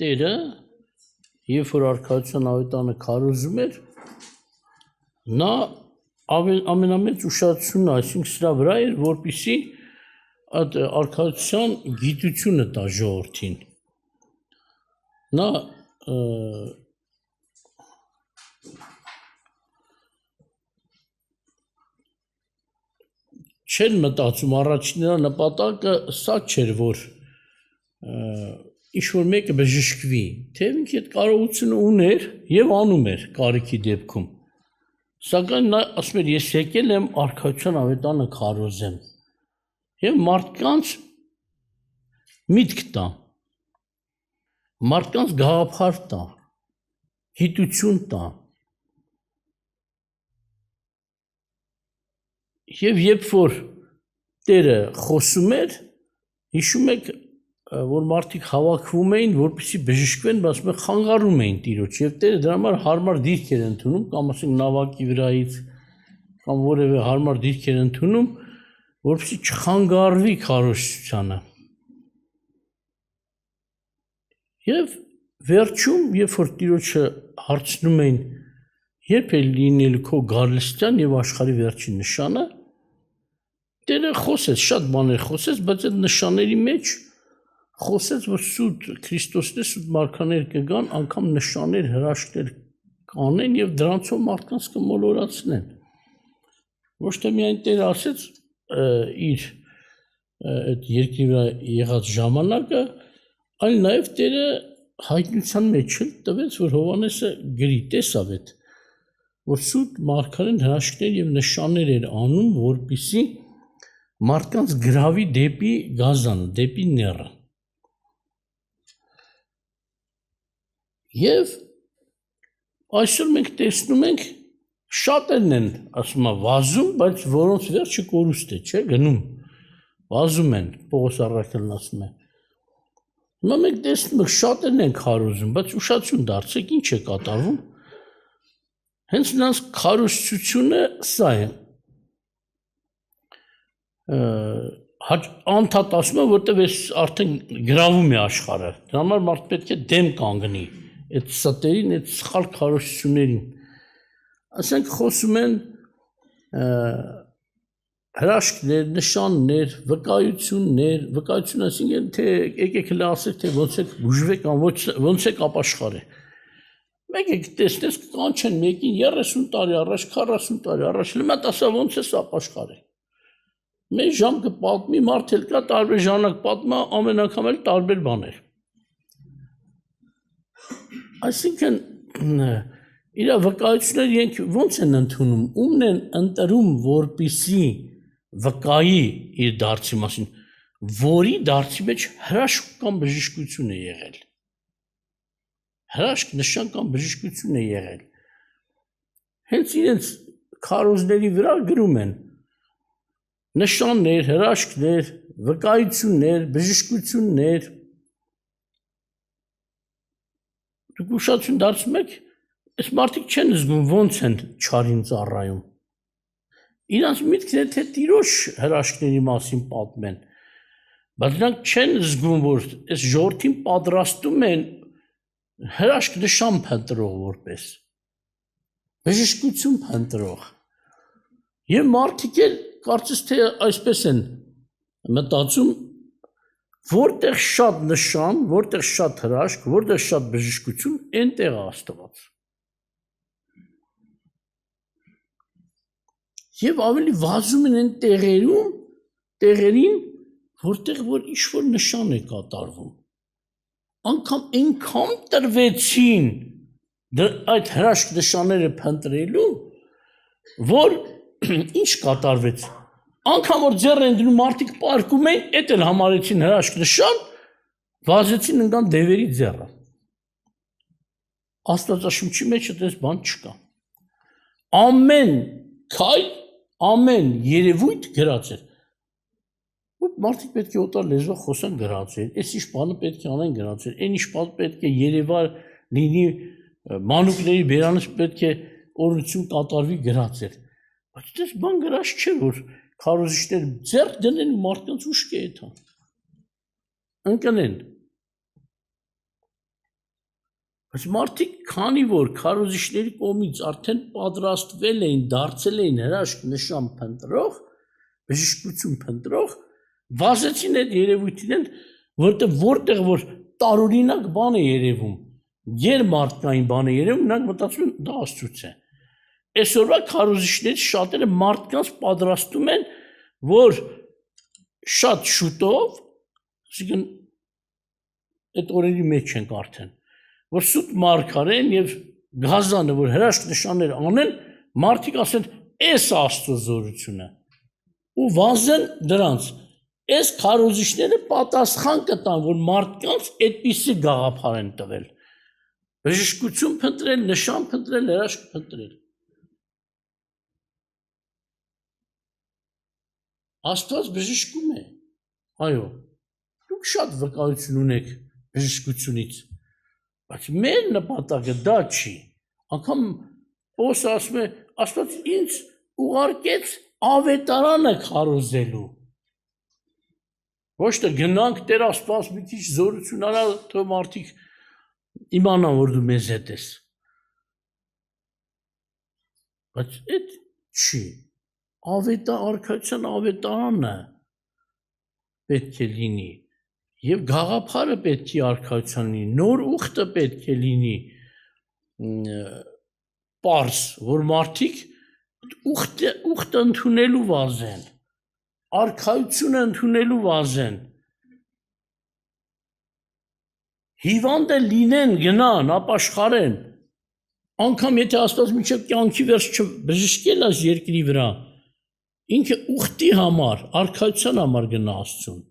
տերը, երբ որ արքայության ավետանը քարոզում էր, նա ամենամեծ ուշադրությունը, այսինքն սրա վրա էր, որպեսզի այդ արքայության գիտությունը տա ժողովրդին։ Նա չեն մտածում առաջին նրա նպատակը սա չէր, որ ինչ-որ մեկը բժշկվի, թե ինքը այդ կարողությունը ուներ և անում էր կարիքի դեպքում, սակայն նա ասում էր, ես եկել եմ արքայության ավետանը քարոզեմ և մարդկանց միտք տա, մարդկանց գաղափար տա, գիտություն տա, և երբ որ Տերը խոսում էր, հիշում եք, որ մարդիկ հավաքվում էին, որպեսզի բժշկվեն, բայց խանգարում էին Տիրոջ, և Տերը դրա համար հարմար դիրք էր ընդունում, կամ ասենք նավակի վրայից, կամ որևէ հարմար դիրք էր ընդունում, որպեսզի չխանգարվի քարոզչությանը։ Եվ վերջում, երբ որ Տիրոջը հարցնում էին, երբ է լինելու քո գալստյան և աշխարհի վերջին նշանը, Տերը խոսեց, շատ բաներ խոսեց, բայց այդ նշանների մեջ խոսեց, որ սուտ Քրիստոսներ, սուտ մարգարեներ կգան, անգամ նշաններ, հրաշքներ կանեն և դրանցով մարդկանց կմոլորացնեն։ Ոչ թե միայն Տերը ասեց իր այդ երկրի վրա եղած ժամանակը, այլ նաև Տերը հայտնության մեջ տվեց, որ Հովհաննեսը գրի, տեսավ այդ, որ սուտ մարգարեն հրաշքներ և նշաններ էր անում, որպեսզի մարդկանց գրավի դեպի գազանը, դեպի նեռը։ Եվ այսօր մենք տեսնում ենք, շատերն են, ասում եմ, վազում, բայց որոնց վերջը կորուստ է, չէ, գնում, վազում են, Պողոս առաքյալն ասում է։ Հիմա մենք տեսնում ենք, շատերն են քարոզում, բայց ուշադրություն դարձրեք, ինչ է կատարվում։ Հենց նրանց քարոզչությունը սա է։ Անդադ ասում եմ, որտեղ ես արդեն գրավում է աշխարհը, դրա համար մարդ պետք է դեմ կանգնի այդ ստերին, այդ սխալ քարոզություններին։ Ասենք խոսում են հրաշքներ, նշաններ, վկայություններ, վկայություն ասինքն թե եկեք հենց ասեք, թե ոնց եք բուժվեք, ոնց եք ապաշխարե։ Մեկ եք տեսնես կանչեն մեկին 30 տարի առաջ, 40 տարի առաջ, հիմա ասա ոնց ես ապաշխարե։ Մեկ ժամ կպատմի, մարդ էլ կա, տարբեր ժամանակ պատմա, ամեն անգամ էլ տարբեր բաներ։ Այսինքն իր վկայությունները իրենք ոնց են ընդունում, ումն են ընտրում, որպեսզի վկայի իր դարձի մասին, որի դարձի մեջ հրաշք կամ բժշկություն է եղել։ Հրաշք, նշան կամ բժշկություն է եղել։ Հենց իրենց քարոզների վրա գրում են նշաններ, հրաշքներ, վկայություններ, բժշկություններ։ Դուք ուշադրություն դարձնում եք, այս մարդիկ չեն զգում ոնց են չարին ծառայում։ Իրանց միտքն է, թե Տիրոջ հրաշքների մասին պատմեն, բայց նրանք չեն զգում, որ այս ժողովրդին պատրաստում են հրաշք նշան փնտրող որպես, բժշկություն փնտրող։ Եվ մարդիկ էլ կարծես թե այսպես են մտածում, որտեղ շատ նշան, որտեղ շատ հրաշք, որտեղ շատ բժշկություն, այնտեղ է Աստված։ Եվ ավելի վազում են այն տեղերին, որտեղ որ ինչ-որ նշան է կատարվում։ Անգամ այնքան տրվեցին այդ հրաշք նշանները փնտրելու, որ ինչ կատարվեց։ Անգամ որ ձեռ են դնում մարդիկ պարկում են, էդ էլ համարեցին հրաշք նշան, վազեցին ընկան դևերի ձեռը։ Աստվածաշունչի մեջ այդպես բան չկա։ Ամեն քայլ, ամեն երևույթ գրած էր։ Մարդիկ պետք է օտար լեզվով խոսեն գրած էր, այս ինչ բանը պետք է անեն գրած էր, այն ինչ բան պետք է երևար լինի, մանուկների բերանից պետք է օրություն կատարվի գրած էր։ Բայց դες բան գրած չէ, որ քարոզիչներ ձեռ դնեն ու մարդկանց ուշքի է թան։ Ընկնեն։ Բայց մարդիկ քանի որ քարոզիչների կողմից արդեն պատրաստվել էին, դարձել էին հրաշք նշան փնտրող, բժշկություն փնտրող, վազեցին այդ երևույթին, որտեղ որ տարօրինակ բան է երևում, երմարտկային բան է երևում, նրանք մտածում են դա Աստծուց է։ Այսօրվա քարոզիչներից շատերը մարդկանց պատրաստում են, որ շատ շուտով, այսինքն այդ օրերի մեջ ենք արդեն, որ սուտ մարգարեն եւ գազանը, որ հրաշք նշաններ անեն, մարդիկ ասեն, «Էս Աստծո զորությունը»։ Ու վազեն դրանց։ Այս քարոզիչները պատասխան կտան, որ մարդկանց այդպիսի գաղափար են տվել։ Բժշկություն փնտրել, նշան փնտրել, հրաշք փնտրել։ Աստված բժշկում է։ Այո։ Դուք շատ վկայություն ունեք բժշկությունից, բայց մեր նպատակը դա չի։ Անգամ Պողոս ասում է, Աստված ինձ ուղարկեց ավետարանը քարոզելու։ Ոչ թե գնանք Տեր Աստված մի քիչ զորություն արա, թող մարդիկ իմանան, որ դու մեզ հետ ես։ Բայց այդ չի։ Արքայության ավետարանը պետք է լինի եւ գաղափարը պետք է արքայության լինի, նոր ուխտը պետք է լինի պարզ, որ մարդիկ ուխտը ընդունելու վազեն, արքայությունը ընդունելու վազեն, հիվանդը լինեն, գնան, ապաշխարեն, անգամ եթե Աստված մինչև կյանքի վերջ չբժշկել այս երկրի վրա, ինքը ուխտի համար, արքայության համար գնա Աստծուն,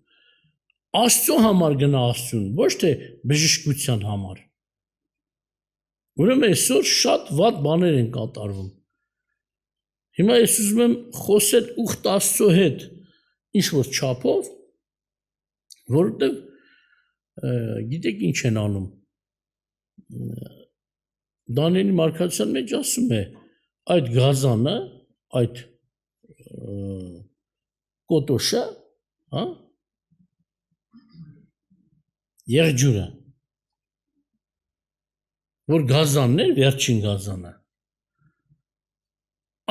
Աստծո համար գնա Աստծուն, ոչ թե բժշկության համար։ Ուրեմն այսօր շատ վատ բաներ են կատարվում։ Հիմա ես ուզում եմ խոսել ուխտ Աստծո հետ, ինչ-որ չափով, որովհետև գիտեք ինչ են անում։ Դանիելի մարգարեության մեջ ասում է, այդ գազանը, այդ կոտոշը, հա, եղջյուրը, որ գազանն էր, վերջին գազանը,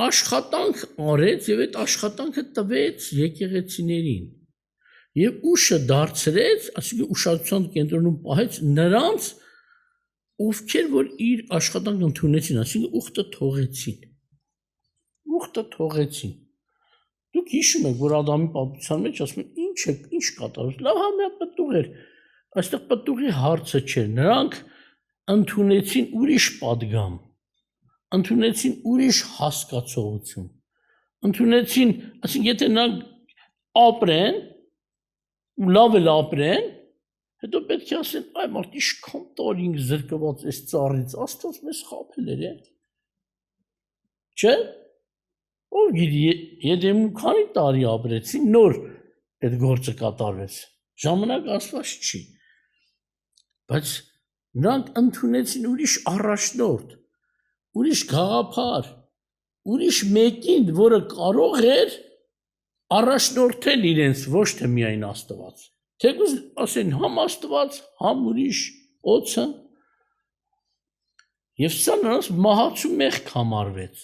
աշխատանք արեց եւ այդ աշխատանքը տվեց եկեղեցիներին եւ ուշը դարձրեց, այսինքն ուշադրության կենտրոնում պահեց նրանց, ովքեր որ իր աշխատանքը ընդունեցին, այսինքն ուխտը թողեցին։ Դուք հիշում եք, որ Ադամի պատմության մեջ ասում են, ինչ կատարվեց, լավ համյա պտուղ էր, այստեղ պտուղի հարցը չէր, նրանք ընդունեցին ուրիշ պատգամ, ընդունեցին ուրիշ հասկացողություն, ընդունեցին, այսինքն եթե նրանք ապրեն, ու լավ էլ ապրեն, հետո պետք է ասեն, այ մարդ ինչքան տարի ինք զրկված այս ծառից, Աստված մեզ խաբել էր, չէ՞։ Ով գիտի, Եդեմում քանի տարի ապրեցին, նոր այդ գործը կատարվեց, ժամանակ ասված չի, բայց նրանք ընդունեցին ուրիշ առաջնորդ, ուրիշ գաղափար, ուրիշ մեկին, որը կարող էր առաջնորդել իրենց, ոչ թե միայն Աստված, թեկուզ ասեն համ Աստված, համ ուրիշ օձը, եւ սա նրանց մահացու մեղք համարվեց,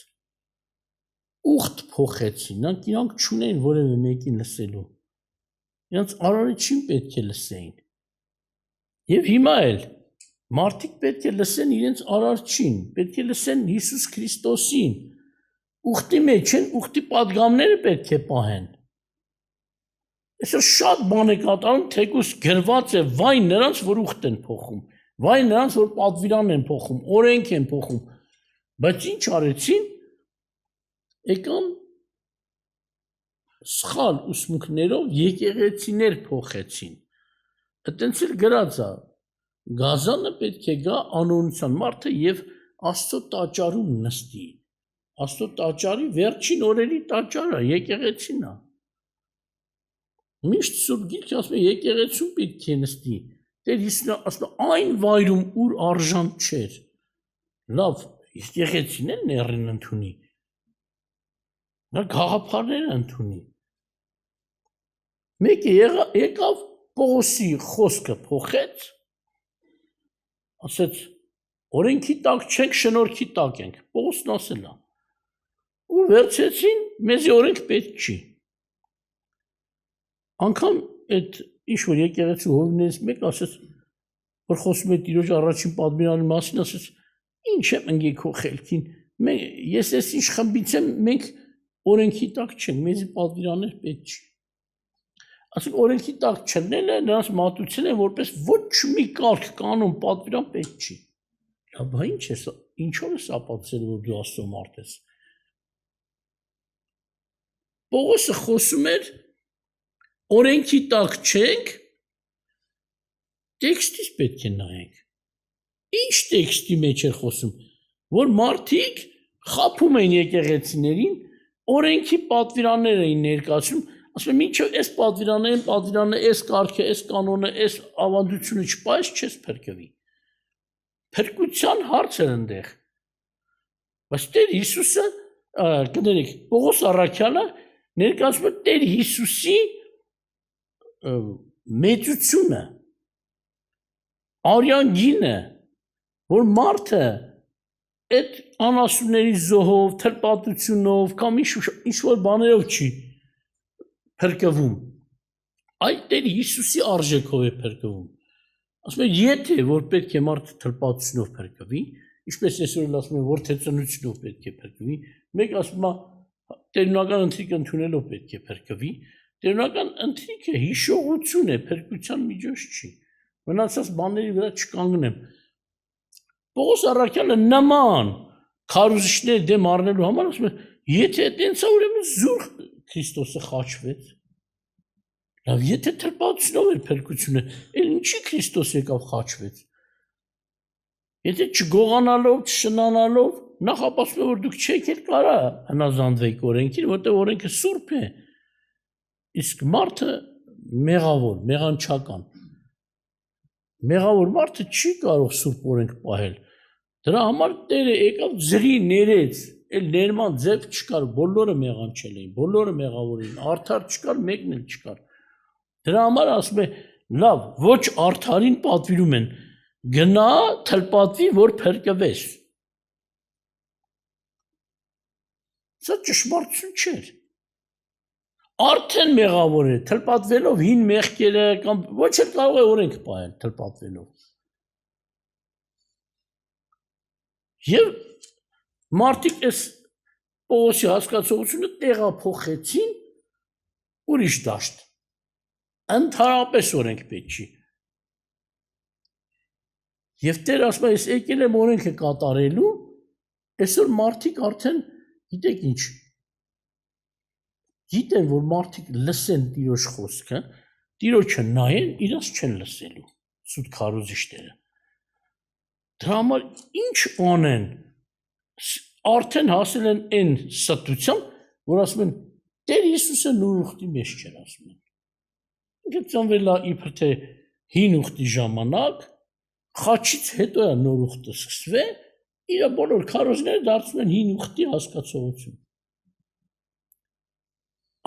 ուխտ փոխեցին, նրանք չունեն որևէ մեկին լսելու, նրանց արարիչին պետք է լսեին, եւ հիմա էլ մարդիկ պետք է լսեն իրենց արարչին, պետք է լսեն Հիսուս Քրիստոսին, ուխտի մեջ են, ուխտի պատգամները պետք է պահեն, այսօր շատ բան է կատարում, թեկուզ գրված է, վայ նրանց, որ ուխտ են փոխում, վայ նրանց, որ պատվիրան են փոխում, օրենք են փոխում, բայց ինչ արեցին, եկան սխալ ուսմունքներով եկեղեցիներ փոխեցին, այտենց էլ գրած է, գազանը պետք է գա անօրինության մարդը եւ Աստծո տաճարում նստի, Աստծո տաճարի վերջին օրերի տաճարը, եկեղեցին է, միշտ Սուրբ Գիրքը ասում է եկեղեցում պետք է նստի, Տեր Հիսուսն ասում է այն վայրում, ուր արժան չէր, լավ, եկեղեցին էլ ներին ընդունի, նա գաղափարներ ընդունի, մեկը եկավ Պողոսի խոսքը փոխեց, ասեց օրենքի տակ չենք, շնորհքի տակ ենք։ Պողոսն ասել է։ Ու վերցեցին, մեզի օրենք պետք չի։ Անկամ այդ ինչ որ եկեղեցու հովիվներից մեկն ասեց, որ խոսում է Տիրոջ առաջին պատմիրանի մասին, ասեց, ինչ եմ ընկել քո խելքին։ Ես ես ինչ խմբից եմ, մենք օրենքի տակ չենք, մեզի պատվիրաններ պետք չի։ Ասենք օրենքի տակ չնելը նրանց մատուցել են որպես ոչ մի կարգ կանոն պատվիրան պետք չի։ Լավ, բա ինչ է սա, ինչով է սա պատասել, որ դու Աստծո մարդ ես։ Պողոսը խոսում էր օրենքի տակ չենք, տեքստից պետք է նայենք։ Ինչ տեքստի մեջ է խոսում, որ մարդիկ խափում էին եկեղեցիներին, օրենքի պատվիրաններ էին ներկայացնում, ասում են ինչո այս պատվիրանը, այս կարգը, այս կանոնը, այս ավանդությունը չպա, այս չես փրկվի։ Փրկության հարց էր այնտեղ։ Բայց Տեր Հիսուսը, կներեք, Պողոս առաքյալը ներկայացնում է Տեր Հիսուսի մեծությունը, արյան գինը, որ մարդը այդ անասունների զոհով, թրպատությունով կամ ինչ որ բաներով չի փրկվում, այլ Տեր Հիսուսի արժեքով է փրկվում։ Ասում են, եթե որ պետք է մարդը թրպատությունով փրկվի, ինչպես այսօր ասում են, որ թե ծնությունով պետք է փրկվի, մեկ ասում է տերունական ընթրիք ընդունելով պետք է փրկվի, տերունական ընթրիքը հիշողություն է, փրկության միջոց չի։ Մնացած բաների վրա չկանգնեմ։ Պողոս առաքյալը նման քարոզիչների դեմ առնելու համար ասում է, եթե այդպես է, ուրեմն զուր Քրիստոսը խաչվեց։ Լավ, եթե թրպատությունով էր փրկությունը, էլ ինչի Քրիստոս եկավ խաչվեց։ Եթե չգողանալով, չշնանալով, նախ ապացուցում է, որ դուք չեք էլ կարա հնազանդվեք օրենքին, որտեղ օրենքը սուրբ է։ Իսկ մարդը մեղավոր, մեղանչական։ Մեղավոր մարդը չի կարող սուրբ օրենք պահել։ Դրա համար Տերը եկավ ձրի ներեց, էլ ներման ձև չկար, բոլորը մեղանչել էին, բոլորը մեղավոր էին, արդար չկար, մեկն էլ չկար։ Դրա համար ասում է, լավ, ոչ արդարին պատվիրում են, գնա թլպատվի, որ փրկվես։ Սա ճշմարտություն չէր։ Արդեն մեղավոր է, թլպատվելով հին մեղքերը կամ ոչ էլ կարող է օրենք պահել թլպատվելով։ Եվ մարդիկ այս Պողոսի հասկացողությունը տեղափոխեցին ուրիշ դաշտ։ Ընդհանրապես օրենք պետք չի։ Եվ Տեր ասում է, ես եկել եմ օրենքը կատարելու, այսօր մարդիկ արդեն գիտեք ինչ, գիտեն, որ մարդիկ լսեն Տիրոջ խոսքը, Տիրոջը նայեն, իրաց չեն լսելու, սուտ քարոզիչները։ Դրա համար ինչ անեն, արդեն հասել են այն ստությամբ, որ ասում են, Տեր Հիսուսը նոր ուխտի մեջ չեր ասում են։ Ինքը ծնվել է իբր թե հին ուխտի ժամանակ, խաչից հետո է նոր ուխտը սկսվել, իր բոլոր քարոզները դարձնում են հին ուխտի հասկացողություն։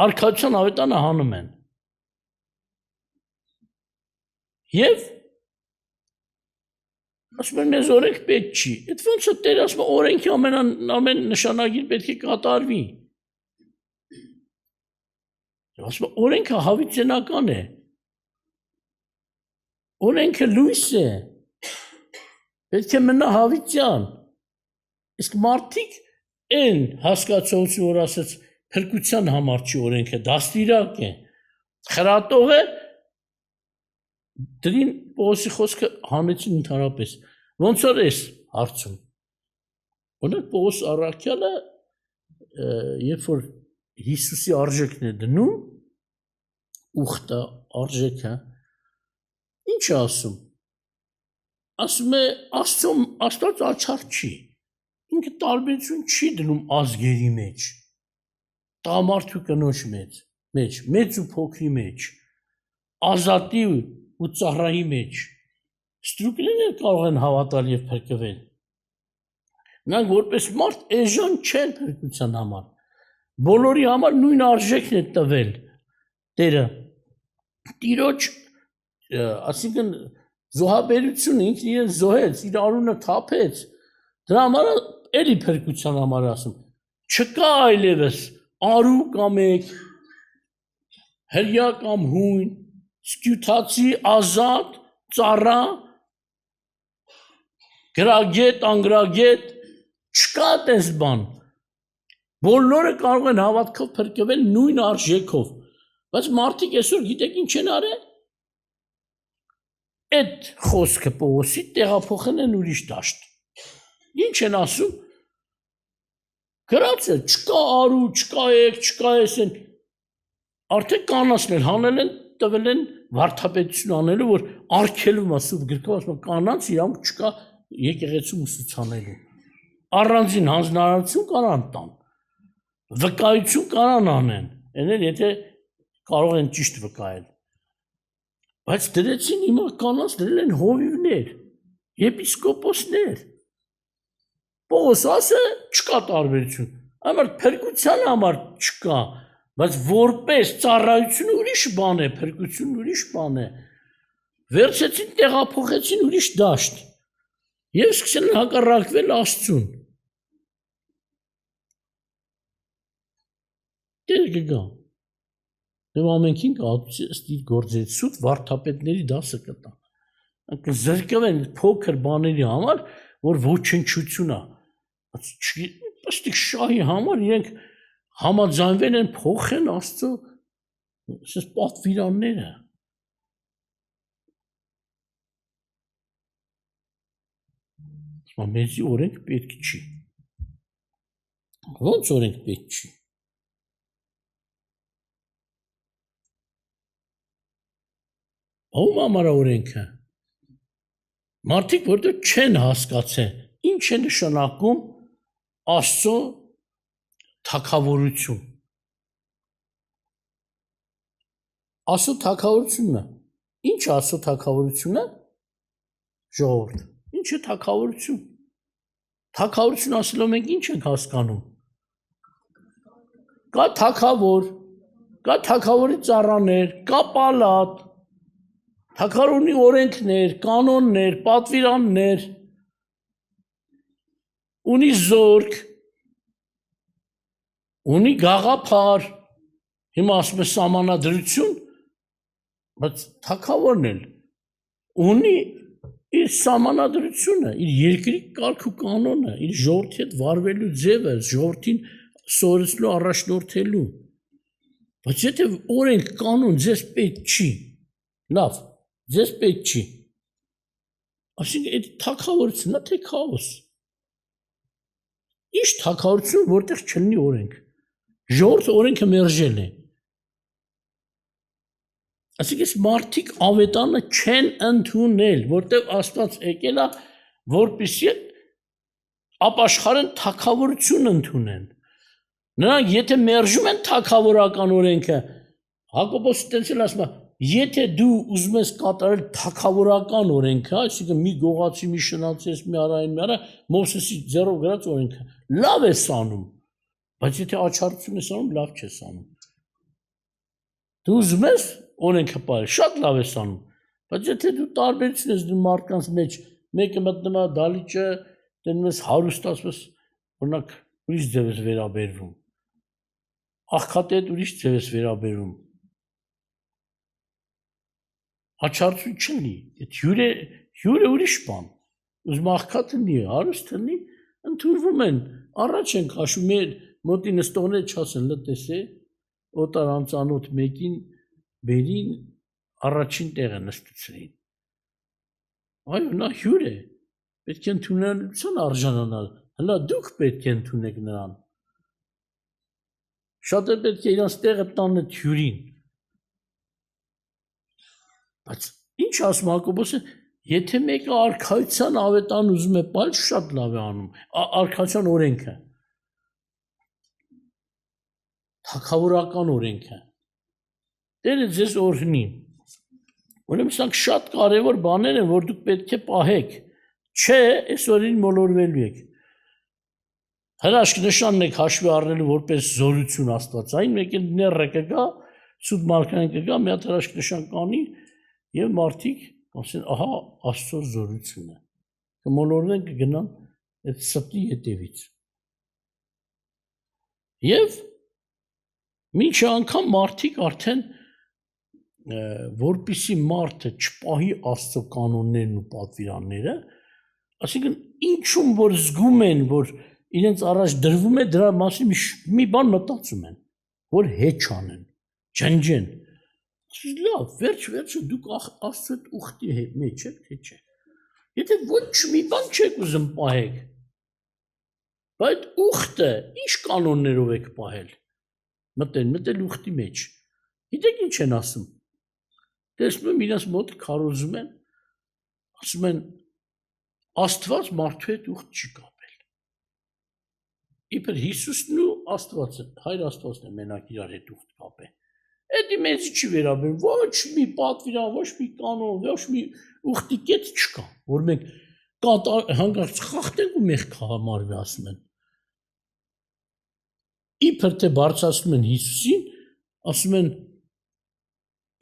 Արքայության ավետանը հանում են։ Եվ ասում են, մեզ օրենք պետք չի։ Այդ ոնց է Տեր ասում է, օրենքի ամեն նշանագիր պետք է կատարվի։ Ասում է, օրենքը հավիտենական է։ Օրենքը լույս է։ Պետք է մնա հավիտյան։ Իսկ մարդիկ այն հասկացողություն, որ ասած փրկության համար չի օրենքը, դաստիարակ է, խրատող է, դրին Պողոսի խոսքը հանեցին ընդհանրապես։ Ոնց որ էս հարցում։ Օրինակ Պողոս առաքյալը, երբ որ Հիսուսի արժեքն է դնում, ուխտը, արժեքը, ինչ է ասում։ Ասում է, Աստված աչար չի։ Ինքը տարբերություն չի դնում ազգերի մեջ, տղամարդու կնոջ մեջ, մեծ ու փոքրի մեջ, ազատի ու ծառայի մեջ, ստրուկներն կարող են հավատալ և փրկվել, նրանք որպես մարդ էժան չեն փրկության համար, բոլորի համար նույն արժեքն է տվել Տերը, Տիրոջ, այսինքն Զոհաբերությունը ինքն իրեն զոհեց, իր արունը թափեց։ Դրա համար էլի փրկության համար ասում։ Չկա այլևս արու կամ եք, հրյա կամ հույն, սկյութացի, ազատ, ծառա, գրագետ, անգրագետ, չկա այդպես բան։ Բոլորը կարող են հավատքով փրկվել նույն արժեքով, բայց մարդիկ այսօր գիտեք ինչ են արել։ Այդ խոսքը Պողոսի տեղափոխել են ուրիշ դաշտ։ Ինչ են ասում։ Գրած է, չկա արու, չկա եք, չկա էսեն։ Արդեն կանանցն հանել են, տվել են վարդապետություն անելու, որ արգելվում ասում գրքով ասում կանանց իրանք չկա եկեղեցու ուսուցանելու։ Առանձին հանձնարարություն կանան տան։ Վկայություն կանան անեն, այնէլ եթե կարող են ճիշտ վկայել։ Բայց դրեցին հիմա կանանց դրել են հովիվներ, եպիսկոպոսներ։ Պողոս ասը չկա տարբերություն, համար փրկության համար չկա, բայց որպես ծառայություն ուրիշ բան է, փրկություն ուրիշ բան է։ Վերցեցին տեղափոխեցին ուրիշ դաշտ եւ սկսել են հակառակվել Աստծուն։ Դեր գա։ Դե ամենքին ըստ իր գործերի սուտ վարդապետների դասը կտան։ Անկա զրկվեն փոքր բաների համար, որ ոչնչություն է։ Ըստ շահի համար իրենք համաձայնվել են փոխեն Աստծո ասես պատվիրանները։ Մեզի օրենք պետք չի։ Ոնց օրենք պետք չի։ Ում համար օրենքը։ Մարդիկ որտեղ չեն հասկացել, ինչ է նշանակում Աստծո թագավորություն։ Աստծո թագավորությունը։ Ինչ է Աստծո թագավորությունը։ Ժողովուրդ։ Ինչ է թագավորություն։ Թագավորություն ասելով մենք ինչ ենք հասկանում։ Կա թագավոր, կա թագավորի ծառաներ, կա պալատ, թագավորի օրենքներ, կանոններ, պատվիրաններ, ունի զորք, ունի գաղափար, հիմա ասում է սահմանադրություն, բայց թագավորն էլ ունի իր սահմանադրությունը, իր երկրի կարգ ու կանոնը, իր ժողովրդի հետ վարվելու ձևը, ժողովրդին սովորեցնելու առաջնորդելու։ Բայց եթե օրենք կանոն ձեզ պետք չի, լավ, ձեզ պետք չի։ Այսինքն այդ թագավորությունն է թե քաոս։ Ինչ թագավորություն, որտեղ չլինի օրենք։ Ժողովուրդը օրենքը մերժել է։ Այսինքն մարդիկ ավետարանը չեն ընդունել, որտեղ Աստված եկել է, որպեսզի ապաշխարեն թագավորություն ընդունեն։ Նրանք եթե մերժում են թագավորական օրենքը, Հակոբոսը տենց էլ ասում է, եթե դու ուզում ես կատարել թագավորական օրենքը, այսինքն մի գողացի, մի շնացես, մի արային, մի արա, Մովսեսի ձեռով գրած օրենքը, լավ ես անում, բայց եթե աչառություն ես անում, լավ չես անում։ Դու ուզում ես օրենքը պահել, շատ լավ ես անում, բայց եթե դու տարբերություն ես դու մարդկանց մեջ, մեկը մտնում է դալիճը, դնում ես հարուստ ասում ես, օրինակ ուրիշ ձև ես վերաբերվում, աղքատի հետ ուրիշ ձև ես վերաբերվում, աչառություն չլինի, այդ հյուրը ուրիշ բան, ուզում աղքատ լինի, հարուստ լինի, ընդունվում են, առաջ են քաշում, մեր մոտի նստողները չասեն, լտես է, օտար անծանոթ մեկին բերին առաջին տեղը նստուցրին։ Այո, նա հյուր է, պետք է ընդունելության արժանանալ, հլա դուք պետք է ընդունեք նրան։ Շատ է պետք է իրանց տեղը տան այդ հյուրին։ Բայց ինչ ասում Հակոբոսը, եթե մեկը արքայության ավետարան ուզում է պահել, շատ լավ է անում, արքայության օրենքը, թագավորական օրենքը, Տերը ձեզ օրհնի, ուրեմն սրանք շատ կարևոր բաներ են, որ դուք պետք է պահեք, չէ, այսօրին մոլորվելու եք, հրաշք նշանն եք հաշվի առնելու որպես զորություն աստվածային, մեկ էլ նեռը կգա, սուտ մարգարեն կգա, մի հատ հրաշք նշան կանի, և մարդիկ ասեն ահա Աստծո զորությունը։ Կմոլորեն կգնան այդ ստի հետևից։ Եվ մինչ անգամ մարդիկ արդեն որպիսի մարդը չպահի Աստծո կանոններն ու պատվիրանները, այսինքն ինչում որ զգում են, որ իրենց առաջ դրվում է դրա մասին մի բան մտածում են, որ հեչ անեն, ջնջեն։ Լավ, վերջ դուք Աստծո ուխտի մեջ եք, թե չէ։ Եթե ոչ մի բան չեք ուզում պահեք, բայց ուխտը ինչ կանոններով եք պահել, մտել ուխտի մեջ։ Գիտեք ինչ են ասում։ Տեսնում եմ իրաց մոտ քարոզում են, ասում են Աստված մարդու հետ ուխտ չի կապել։ Իբր Հիսուսն ու Աստվածը, Հայր Աստվածն է մենակ իրար հետ ուխտ կապել։ Էդի մեզ չի վերաբերում, ոչ մի պատվիրան, ոչ մի կանոն, ոչ մի ուխտի կետ չկա, որ մենք հանկարծ խախտենք ու մեղք համարվի, ասում են։ Իբր թե բարձրացնում են Հիսուսին, ասում են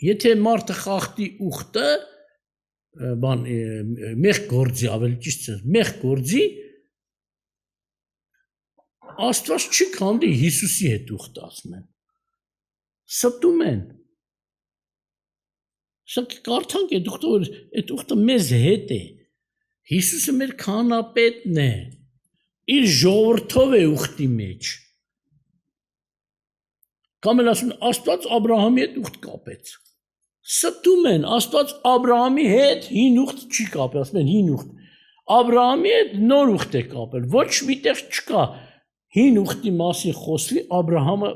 եթե մարդը խախտի ուխտը, մեղք գործի, ավելի ճիշտ ասած, մեղք գործի, Աստված չի քանդի Հիսուսի հետ ուխտը, ասում են։ Ստում են։ Սա կարդանք այդ ուխտը, որ այդ ուխտը մեզ հետ է։ Հիսուսը մեր քահանապետն է։ Իր ժողովրդով է ուխտի մեջ։ Կամ էլ ասում են Աստված Աբրահամի հետ ուխտ կապեց։ Ստում են, Աստված Աբրահամի հետ հին ուխտ չի կապել, ասում են հին ուխտ։ Աբրահամի հետ նոր ուխտ է կապել։ Ոչ միտեղ չկա հին ուխտի մասին խոսվի Աբրահամը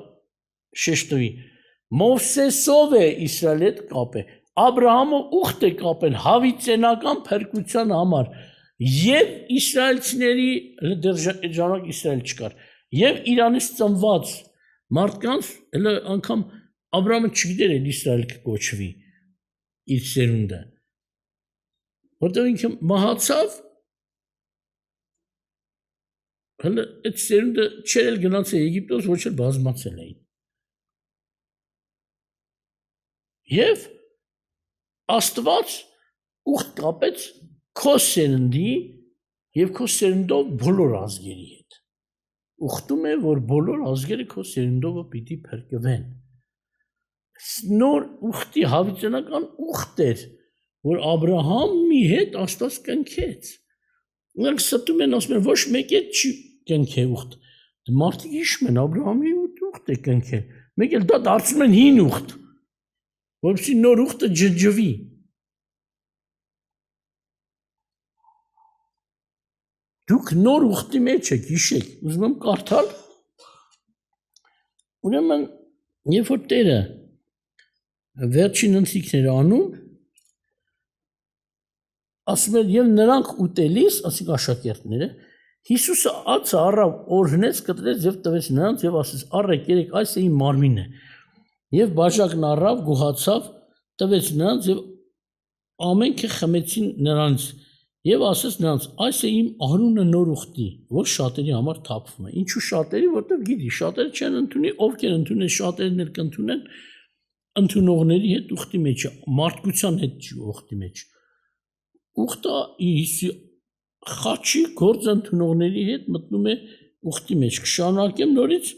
շեշտվի։ Մովսեսով է Իսրայելի հետ կապել։ Աբրահամը ուխտ է կապել հավիտենական փրկության համար։ Եվ իսրայելցիների դեռ ժամանակ Իսրայել չկար։ Եվ Իրանից ծնված մարդկանց հələ անգամ Աբրահամը չգիտեր էլ Իսրայել կոչվի իր սերունդը։ Որտեղ ինքը մահացավ, հələ այդ սերունդը չէր էլ գնացել Եգիպտոս, ոչ էլ բազմացել էին։ Եվ Աստված ուխտ կապեց քո սերնդի եւ քո սերնդով բոլոր ազգերի հետ։ Ուխտում է, որ բոլոր ազգերը քո սերնդով պիտի փրկվեն։ Նոր ուխտի հավիտենական ուխտ էր, որ Աբրահամի հետ Աստված կնքեց։ Նրանք ստում են, ասում են, ոչ մեկ էլ չի կնքել ուխտ։ Մարդիկ հիշում են Աբրահամի ուխտ է կնքել։ Մեկ էլ դա դարձնում են հին ուխտ, որպեսզի նոր ուխտը ջջվի։ Դուք նոր ուխտի մեջ եք, հիշեք, ուզում եմ կարդալ։ Ուրեմն, երբ որ Տերը վերջին ընթրիքներ անում, ասում էր եւ նրանք ուտելիս, ասիկ աշակերտները, Հիսուսը ածը առավ, օրհնեց, կտրեց եւ տվեց նրանց եւ ասեց. «Առեք, երեք, այս է իմ մարմինը»։ Եվ բաժակն առավ, գոհացավ, տվեց նրանց եւ ամենքը խմեցին նրանց եւ ասեց նրանց. «Այս է իմ արունը նոր ուխտի, որ շատերի համար թափվում է»։ Ինչու շատերի, որտեղ գիտի, շատերը չեն ընդունի, ովքեր ընդունեն, շատերն էլ կընդունեն ընդունողների հետ ուխտի մեջ, մարդկության հետ չի ուխտի մեջ։ Ուխտը խաչի գործ ընդունողների հետ մտնում է ուխտի մեջ։ Կշարունակեմ նորից։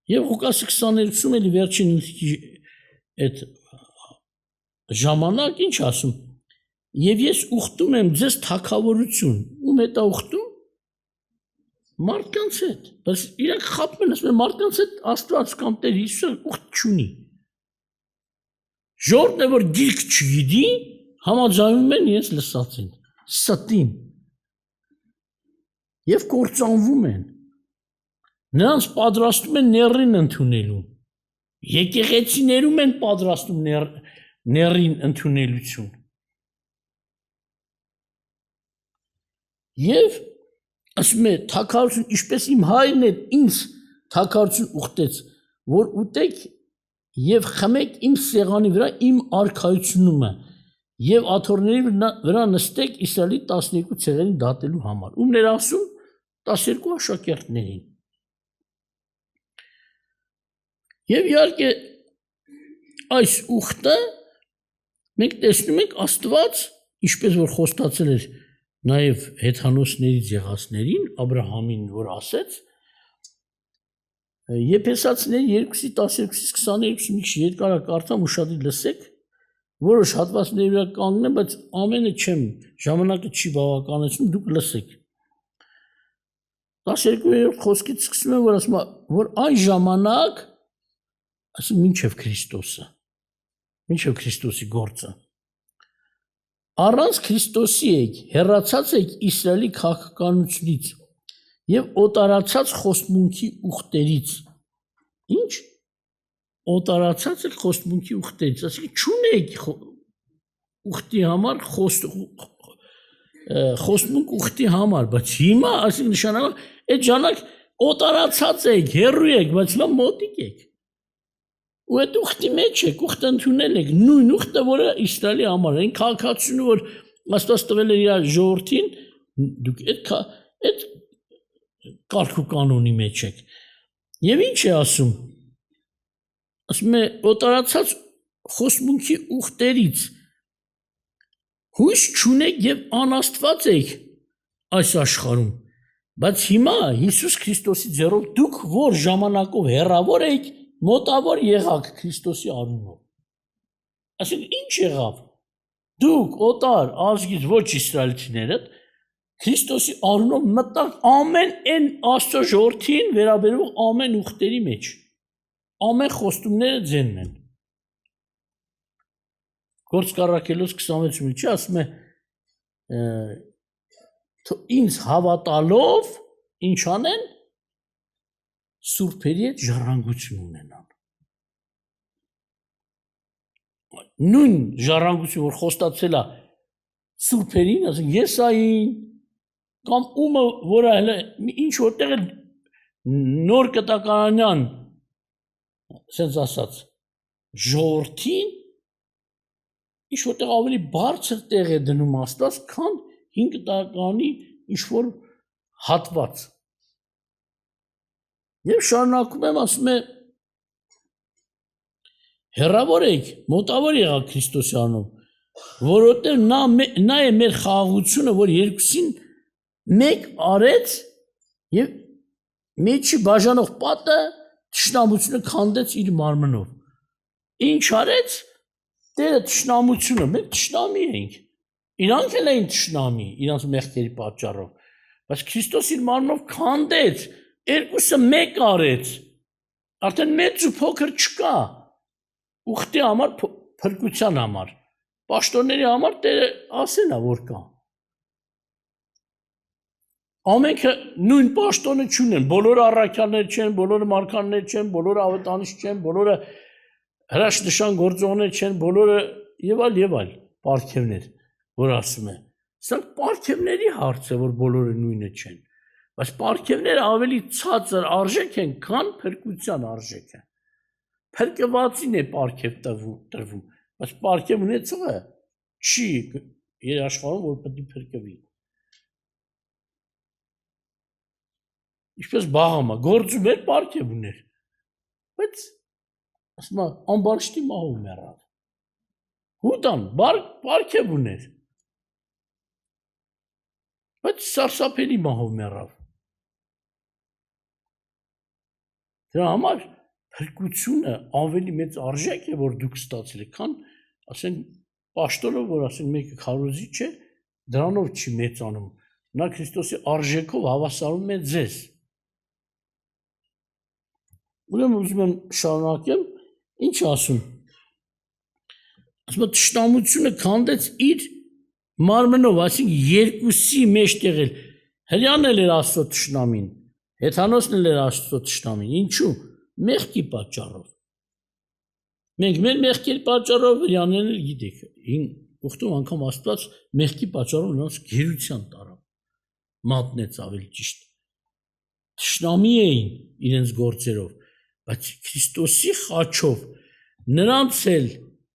Եվ Ղուկասի 20-ում էլի վերջին այդ ժամանակ ինչ ասում։ Եվ ես ուխտում եմ ձեզ թագավորություն։ Ում հետ է ուխտում։ Մարդկանց հետ, բայց իրանք խաբում են, ասում են մարդկանց հետ Աստված կամ Տեր Հիսուսը ուխտ չունի։ Ժողովուրդն է, որ գիրք չգիտի, համաձայնում են իրենց լսածին, ստին եւ կործանվում են։ Նրանց պատրաստում են ներին ընդունելու։ Եկեղեցիներում են պատրաստում ներին ընդունելություն։ Եվ ասում է թագավորություն, ինչպես իմ հայրն է ինձ թագավորություն ուխտեց, որ ուտեք եւ խմեք իմ սեղանի վրա իմ արքայությունումը եւ աթոռների վրա նստեք Իսրայելի 12 ցեղերին դատելու համար։ Ումներ ասում 12 աշակերտներին։ Եվ իհարկե այս ուխտը մենք տեսնում ենք Աստված, ինչպես որ խոստացել էր նաև հեթանոսներից եղածներին, Աբրահամին, որ ասեց, Եփեսացիների 2:12-22 մի քիչ երկար կարդամ ու շատ լսեք, որոշ հատվածների վրա կանգնեմ, բայց ամենը չեմ, ժամանակը չի բավականացնում, դուք լսեք։ 12-րդ խոսքից սկսում եմ, որ ասում է, որ այն ժամանակ, ասում մինչև Քրիստոսը, մինչև Քրիստոսի գործը, առանց Քրիստոսի եք, հեռացած եք Իսրայելի քաղաքականությունից եւ օտարացած խոստմունքի ուխտերից։ Ինչ? Օտարացած եք խոստմունքի ուխտերից, ասենք չունեք ուխտի համար խոստմունք ուխտի համար, բայց հիմա ասենք նշանակում այդ ժամանակ օտարացած եք, հեռու եք, բայց հիմա մոտիկ եք։ Ու այդ ուխտի մեջ եք, ուխտը ընդունել եք, նույն ուխտը, որը Իսրայելի համար է, այն քաղաքացիությունը, որ Աստված տվել էր իր ժողովրդին, դուք այդ կարգ ու կանոնի մեջ եք։ Եվ ինչ է ասում։ Ասում է օտարացած խոստմունքի ուխտերից հույս չունեք եւ անաստված եք այս աշխարհում, բայց հիմա Հիսուս Քրիստոսի ձեռով դուք որ ժամանակով հեռավոր եք, մոտավոր եղաք Քրիստոսի անունով։ Այսինքն ինչ եղավ։ Դուք օտար ազգից ոչ իսրայելցիները Քրիստոսի անունով մտաք ամեն այն Աստծո ժողովրդին վերաբերող ամեն ուխտերի մեջ։ Ամեն խոստումները ձենն են։ Գործ կառակելոց 26-ը ասում է ինձ հավատալով ինչ անեն սուրբերի հետ ժառանգություն ունենան։ Նույն ժառանգություն, որ խոստացել է սուրբերին, ասենք Եսային կամ ումը, որը հələ ինչ որտեղ է նոր կտականանյան, ասենց ասած, ժողովրդին ինչ որտեղ ավելի բարձր տեղ է դնում Աստված, քան 5 տականի ինչ որ հատված։ Եվ շարունակում եմ, ասում է հեռավոր եք, մոտավոր եղաք Քրիստոսի անունով, որովհետև նա է մեր խաղաղությունը, որ երկուսին մեկ արեց եւ մեջի բաժանող պատը թշնամությունը քանդեց իր մարմնով։ Ինչ արեց։ Տերը թշնամությունը, մենք թշնամի ենք։ Իրանք էլ էին թշնամի, իրանք մեղքերի պատճառով։ Բայց Քրիստոս իր մարմնով քանդեց, երկուսը մեկ արեց։ Արդեն մեծ ու փոքր չկա։ Ուխտի համար, փրկության համար, պաշտոնների համար Տերը ասել է, որ կա։ Ամենքը նույն պաշտոնը չունեն, բոլորը առաքյալներ չեն, բոլորը մարգարեներ չեն, բոլորը ավետանիչ չեն, բոլորը հրաշքնշան գործողներ չեն, բոլորը եւ այլ պարգևներ, որ ասում է։ Սա պարգևների հարց է, որ բոլորը նույնը չեն, բայց պարգևները ավելի ցածր արժեք են, քան փրկության արժեքը։ Փրկվածին է պարգև տրվում, բայց պարգև ունեցողը չի երաշխարում, որ պետք է փրկվի։ Ինչպես Բաղամը, գործում էր պարգև ուներ, բայց ասում է, ամբարշտի մահով մեռավ։ Հուդան պարգև ուներ, բայց սարսափելի մահով մեռավ։ Դրա համար փրկությունը ավելի մեծ արժեք է, որ դուք ստացել եք, քան ասեն պաշտոնը, որ ասեն մեկը քարոզիչ է, դրանով չի մեծանում։ Նա Քրիստոսի արժեքով հավասարում է ձեզ։ Ուրեմն ուզում եմ շարունակեմ, ինչ ասում։ Ասում է թշնամությունը քանդեց իր մարմնով, այսինքն երկուսի մեջ տեղել։ Հրյանն էլ էր Աստծո թշնամին, Հեթանոսն էլ էր Աստծո թշնամին։ Ինչու՞։ Մեղքի պատճառով։ Մենք մեր մեղքերի պատճառով հրյանն էլ գիտեք։ Ուխտում անգամ Աստված մեղքի պատճառով նրանց գերության տարավ։ Մատնեց ավելի ճիշտ։ Թշնամի էին իրենց գործերով, բայց Քրիստոսի խաչով նրանց էլ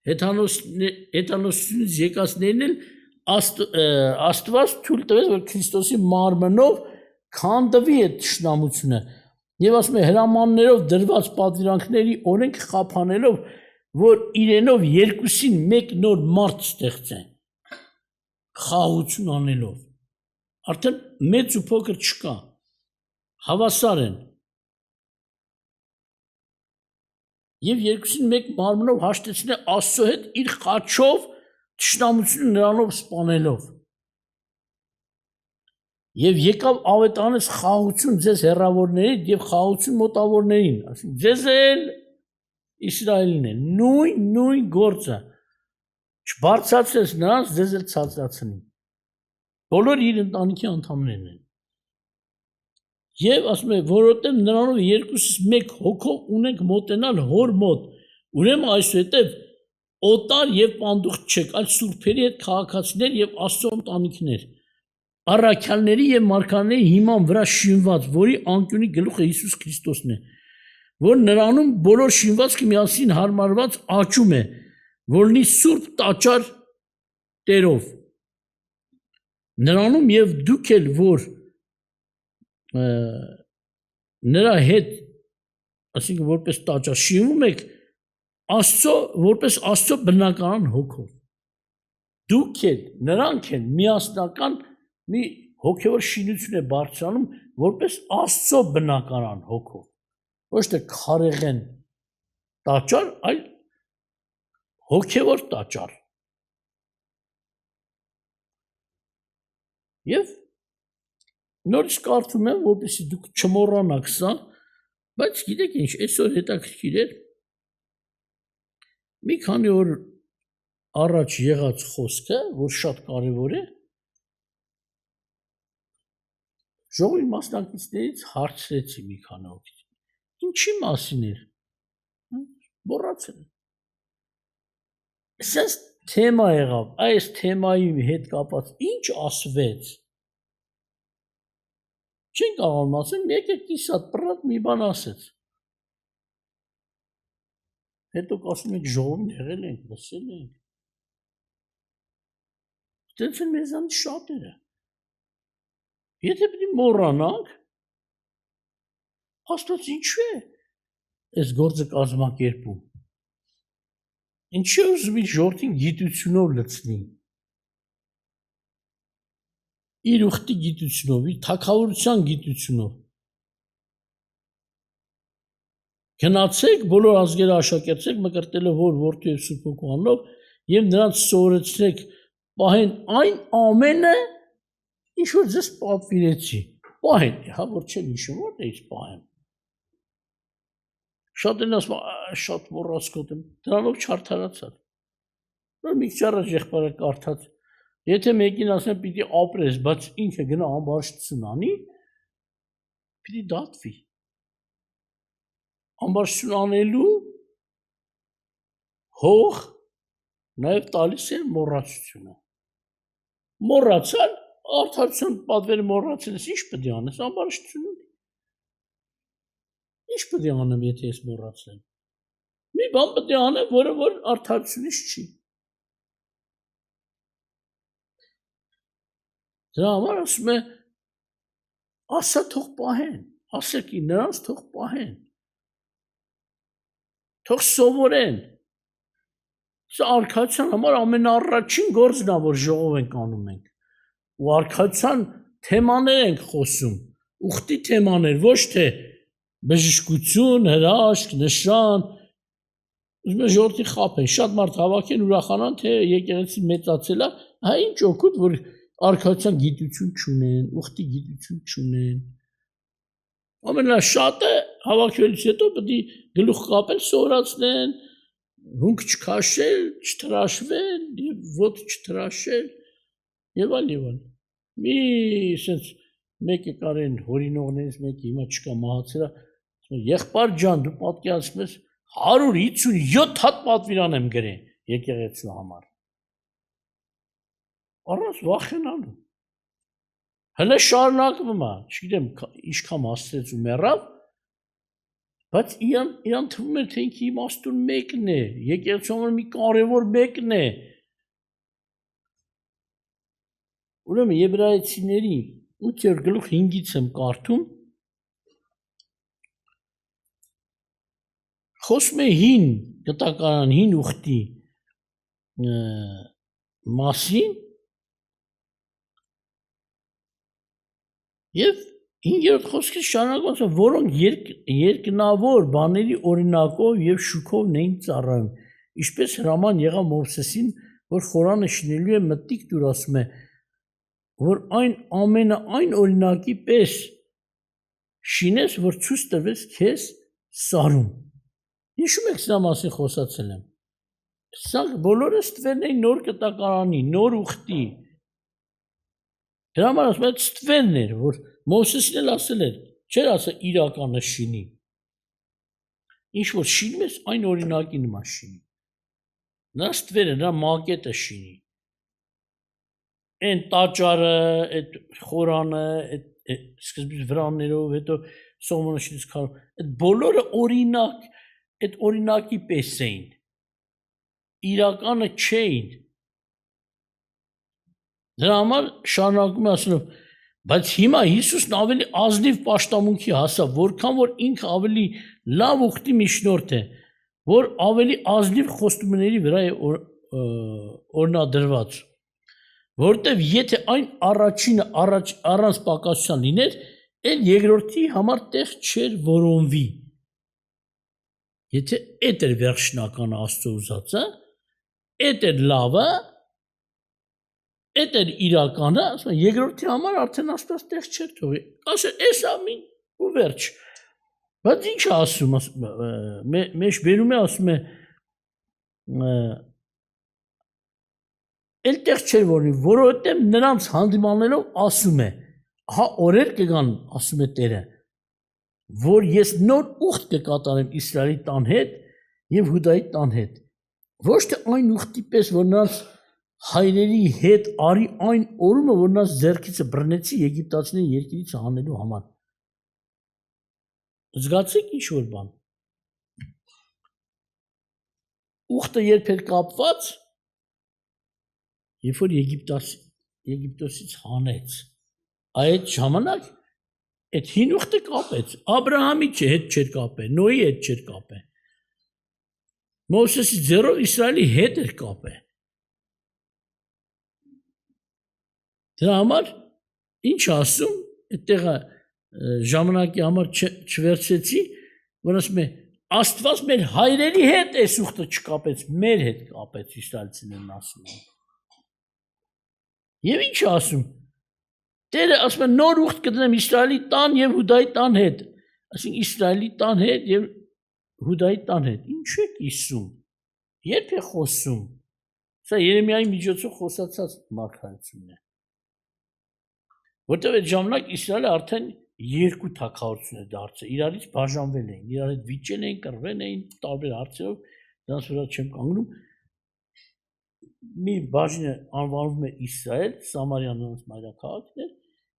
հեթանոսությունից եկածներին էլ Աստված թույլ տվեց, որ Քրիստոսի մարմնով քանդվի այդ թշնամությունը։ Եվ ասում է հրամաններով դրված պատվիրանքների օրենք խափանելով որ իրենով երկուսին մեկ նոր մարդ ստեղծեն, խաղություն անելով, արդեն մեծ ու փոքր չկա, հավասար են, և երկուսին մեկ մարմնով հաշտեցին է Աստծո հետ իր խաչով, թշնամությունը նրանով սպանելով, և եկավ ավետարանեց խաղություն ձեզ հեռավորներին և խաղություն մոտավորներին, ասին ձեզ էլ Իսրայելին է, նույն գործը, չբարձրացրեց նրանց, ձեզ էլ ցածրացնի, բոլոր իր ընտանիքի անդամներն են, և ասում է, որովհետև նրանով երկուսից մեկ հոգով ունենք մոտենալ հոր մոտ, ուրեմն այսուհետև օտար և պանդուխտ չեք, այլ սուրբերի հետ քաղաքացիներ և Աստծո ընտանիքներ, առաքյալների և մարգարեների հիման վրա շինված, որի անկյունի գլուխը Հիսուս Քրիստոսն է, որ նրանում բոլոր շինվածքը միասին հարմարված աճում է, որնի սուրբ տաճար Տերով, նրանում և դուք էլ, որ նրա հետ, ասինքն որպես տաճար շինվում եք, որպես Աստծո բնականon հոգով, դուք էլ, նրանք են միասնական մի հոգևոր շինություն է բարձրանում, որպես Աստծո բնականon հոգով, ոչ թե քարեղեն տաճար, այլ հոգևոր տաճար, և նորից կարդում եմ, որպեսզի դուք չմոռանաք սա, բայց գիտեք ինչ, այսօր հետաքրքիր էր, մի քանի օր առաջ եղած խոսքը, որ շատ կարևոր է, ժողովի մասնակիցներից հարցրեցի մի քանի օր, ինչի մասին էր, մոռացել եմ, սենց թեմա եղավ, այս թեմայի հետ կապած ինչ ասվեց, չեն կարող ասել, մեկը կիսատ պրատ մի բան ասեց, հետո ասում ենք ժողովին եղել ենք, լսել ենք, դենց են մեզանից շատերը, եթե պիտի մոռանանք, Աստված ինչու է այս գործը կազմակերպում, ինչի է ուզում իր ժողովրդին գիտությունով լցնի, իր ուխտի գիտությունով, իր թագավորության գիտությունով, գնացեք, բոլոր ազգերը աշակերտեք, մկրտելով որ որդու և Սուրբ Հոգու անունով և նրանց սովորեցրեք պահեն այն ամենը, ինչ որ ձեզ պատվիրեցի, պահեն, հա որ չեն հիշում, որտեղից պահեմ, շատ են ասում, շատ մոռացկոտ եմ, դրանով չարդարացած, որ մի քիչ առաջ եղբայրը կարդաց, եթե մեկին ասեմ պիտի ապրես, բայց ինքը գնա ամբարշտություն անի, պիտի դատվի, ամբարշտություն անելու հող նաև տալիս է մոռացությունը, մոռացալ, արդարության պատվերը մոռացել ես, ինչ պետք է անես, ամբարշտություն, ինչ պետք է անեմ, եթե ես մոռացել, մի բան պետք է անեմ, որը որ արդարությունից չի, դրա համար ասում է, ասա թող պահեն, ասեք նրանց թող պահեն, թող սովորեն, սա արքայության համար ամենաառաջին գործն է, որ ժողով ենք անում ենք, ու արքայության թեմաներ ենք խոսում, ուխտի թեմաներ, ոչ թե բժշկություն, հրաշք, նշան, ուզում է ժողովրդի խաբեն, շատ մարդ հավաքեն ուրախանան, թե եկեղեցին մեծացել է, հա ինչ օգուտ, որ արքայության գիտություն չունեն, ուխտի գիտություն չունեն, ամենաշատը հավաքվելուց հետո պետք է գլուխ կապել, սովորացնեն, հունք չքաշել, չթրաշվել, ոտ չթրաշել, և այլ, մի սենց մեկը կարեն հորինողներից մեկը հիմա չկա մահացել է, եղբայր ջան, դու պատկերացնում ես 157 հատ պատվիրան եմ գրել եկեղեցու համար, առանց վախենալու, հələ շարունակվում է, չգիտեմ ինչքան հասցրեց ու մեռավ, բայց իրան թվում էր, թե ինքը իմաստուն մեկն է, եկեղեցու համար մի կարևոր մեկն է, ուրեմն Եբրայեցիների 8-րդ գլուխ 5-ից եմ կարդում, խոսում է հին գտակարան, հին ուխտի մասին եւ 5-րդ խոսքից շարունակված է, որոնք երկնավոր բաների օրինակով եւ շուքով էին ծառայում, ինչպես հրաման եղավ Մովսեսին, որ խորանը շինելու է մտիկ դուր ասում է, որ այն ամենը այն օրինակի պես շինես, որ ցույց տվես քեզ սարում։ Հիշում եք սա մասին խոսացել եմ։ Սա բոլորը ստվերն էին նոր կտակարանի, նոր ուխտի։ Դրա համար ասում եմ, ստվերն էր, որ Մովսեսին էլ ասել էր, չէր ասել իրականը շինի։ Ինչ որ շինում ես, այն օրինակի նման շինի։ Նա ստվերը, նա մակետը շինի։ Այն տաճարը, այդ խորանը, այդ սկզբից վրաններով, հետո Սողոմոնը շինեց քարով, այդ բոլորը օրինակ, այդ օրինակի պես էին։ Իրականը չէին։ Դրա համար շարունակում է ասելով, բայց հիմա Հիսուսն ավելի ազնիվ պաշտամունքի հասավ, որքան որ ինքը ավելի լավ ուխտի միջնորդ է, որ ավելի ազնիվ խոստումների վրա է օրնադրված, որտեվ եթե այն առաջինը առանց պակասության լիներ, այն երկրորդի համար տեղ չէր որոնվի։ Եթե այդ էր վերջնական Աստծո ուզածը, այդ էր լավը, այդ էր իրականը, ասում եմ, երկրորդի համար արդեն Աստված տեղ չէր թողի։ Ասել, էս ամին ու վերջ։ Բայց ինչ է ասում, մեջ բերում է, ասում է, էլ տեղ չէր որոնի, որովհետև նրանց հանդիմանելով ասում է, հա օրեր կգան, ասում է Տերը, որ ես նոր ուխտ կկատարեմ Իսրայելի տան հետ եւ Հուդայի տան հետ։ Ոչ թե այն ուխտի պես, որ նրանց հայրերի հետ արի այն օրումը, որ նրանց ձեռքիցը բռնեցի եգիպտացիների երկիրից հանելու համար։ Զգացեք ինչ որ բան։ Ուխտը երբ էր կապված, երբ որ Եգիպտոսից հանեց, այդ ժամանակ այդ հին ուխտը կապեց, Աբրահամի հետ չէր կապել, Նոյի հետ չէր կապել, Մովսեսի ձեռով Իսրայելի հետ էր կապել։ Դրա համար ինչ ասում, այդտեղը ժամանակի համար չվերցեցի, որ ասում է, Աստված մեր հայրերի հետ այս ուխտը չկապեց, մեր հետ կապեց, իսրայելցիներն ասում են։ Եվ ինչ ասում, Տերը ասում է նոր ուխտ կդնեմ Իսրայելի տան եւ Հուդայի տան հետ, այսինքն Իսրայելի տան հետ եւ Հուդայի տան հետ։ Ինչ է կիսում։ Երբ է խոսում։ Սա Երեմիայի միջոցով խոսացած մարգարեությունն է։ Որտեղ այդ ժամանակ Իսրայելը արդեն երկու թագավորություն է դարձել, իրարից բաժանվել էին, իրար հետ վիճել էին, կռվել էին տարբեր հարցերով, դրանց վրա չեմ կանգնում։ Մի բաժինը անվանվում է Իսրայել, Սամարիան նրանց մայրաքաղաքն էր,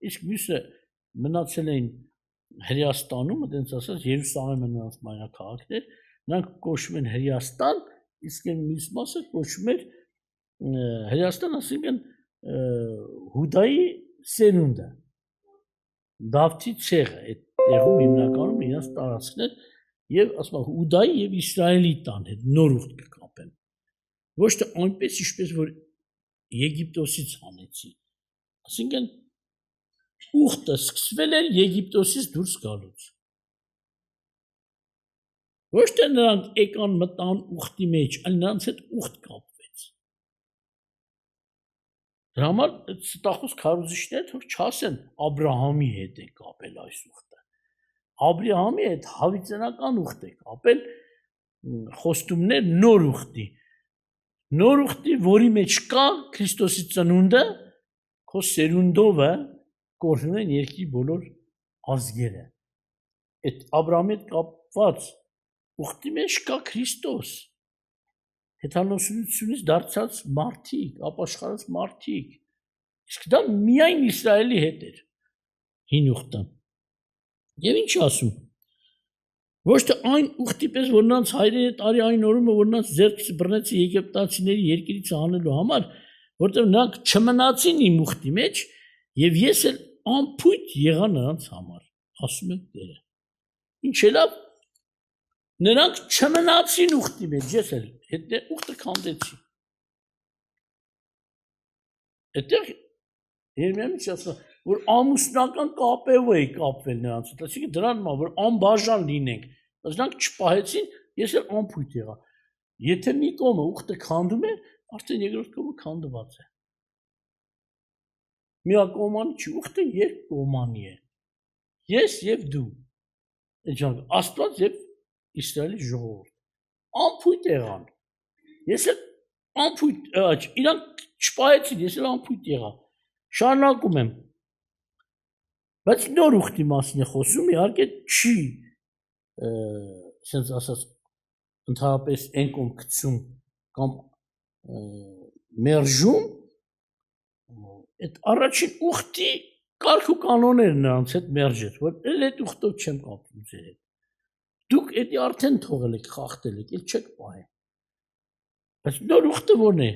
իսկ մյուսը մնացել էին Հրեաստանում, այդպես ասած Երուսաղեմը նրանց մայրաքաղաքն էր, նրանք կոչվում են Հրեաստան, իսկ այն մյուս մասը կոչվում էր Հրեաստան, ասինքն Հուդայի սերունդը, Դավթի ցեղը, այդ տեղում հիմնականում իրաց տարածքն էր եւ ասում եմ Հուդայի եւ Իսրայելի տան հետ նոր ուխտ կկապեն։ Ոչ թե այնպես ինչպես որ Եգիպտոսից հանեցի։ Այսինքն ուխտը սկսվել էր Եգիպտոսից դուրս գալուց։ Ոչ թե նրանք եկան մտան ուխտի մեջ, այլ նրանց հետ ուխտ կապվեց։ Դրա համար ստախոս քարոզիչները թող չասեն Աբրահամի հետ է կապել այս ուխտը։ Աբրահամի հետ հավիտենական ուխտ է կապել խոստումներ նոր ուխտի։ Նոր ուխտի, որի մեջ կա Քրիստոսի ծնունդը, քո սերունդովը կորհնում են երկրի բոլոր ազգերը։ Այդ Աբրահամի հետ կապված ուխտի մեջ կա Քրիստոս։ Հեթանոսությունից դարձած մարդիկ, ապաշխարած մարդիկ։ Իսկ դա միայն Իսրայելի հետ էր հին ուխտը։ Եվ ինչ ասում։ Ոչ թե այն ուխտի պես, որ նրանց հայրերը տարի այն օրումը, որ նրանց ձեռքից բռնեցի եգիպտացիների երկրից հանելու համար, որտեղ նրանք չմնացին իմ ուխտի մեջ, եւ ես էլ անփույթ եղա նրանց համար, ասում է Տերը։ Ինչ է լավ, Նրանք չմնացին ուխտի մեջ, ես էլ հետ ուխտը քանդեցի։ Այդտեղ Երեմիան ասում որ ամուսնական կապով էի կապվել նրանց հետ, այսինքն դրան մա որ անբաժան լինենք, բայց նրանք չպահեցին, ես էլ անփույթ եղա։ Եթե մի կողմը ուխտը քանդում է, արդեն երկրորդ կողմը քանդված է։ Միակողմանի չի, ուխտը երկկողմանի է։ Ես եւ դու։ Էջան Աստված եւ Իսրայելի ժողովուրդ։ Անփույթ եղան։ Ես էլ անփույթ, իրանք չպահեցին, ես էլ անփույթ եղա։ Շարունակում եմ։ Բայց նոր ուխտի մասին է խոսում, իհարկե չի, ասենց ասած, ընդհանրապես այն կողմ գցում կամ մերժում, այդ առաջին ուխտի կարգ ու կանոնները նրանց հետ մերժեց, որ էլ այդ ուխտով չեմ կապվում ձեր հետ։ Դուք էդի արդեն թողել եք, խախտել եք, էլ չեք պահել։ Բայց նոր ուխտը ո՞րն է։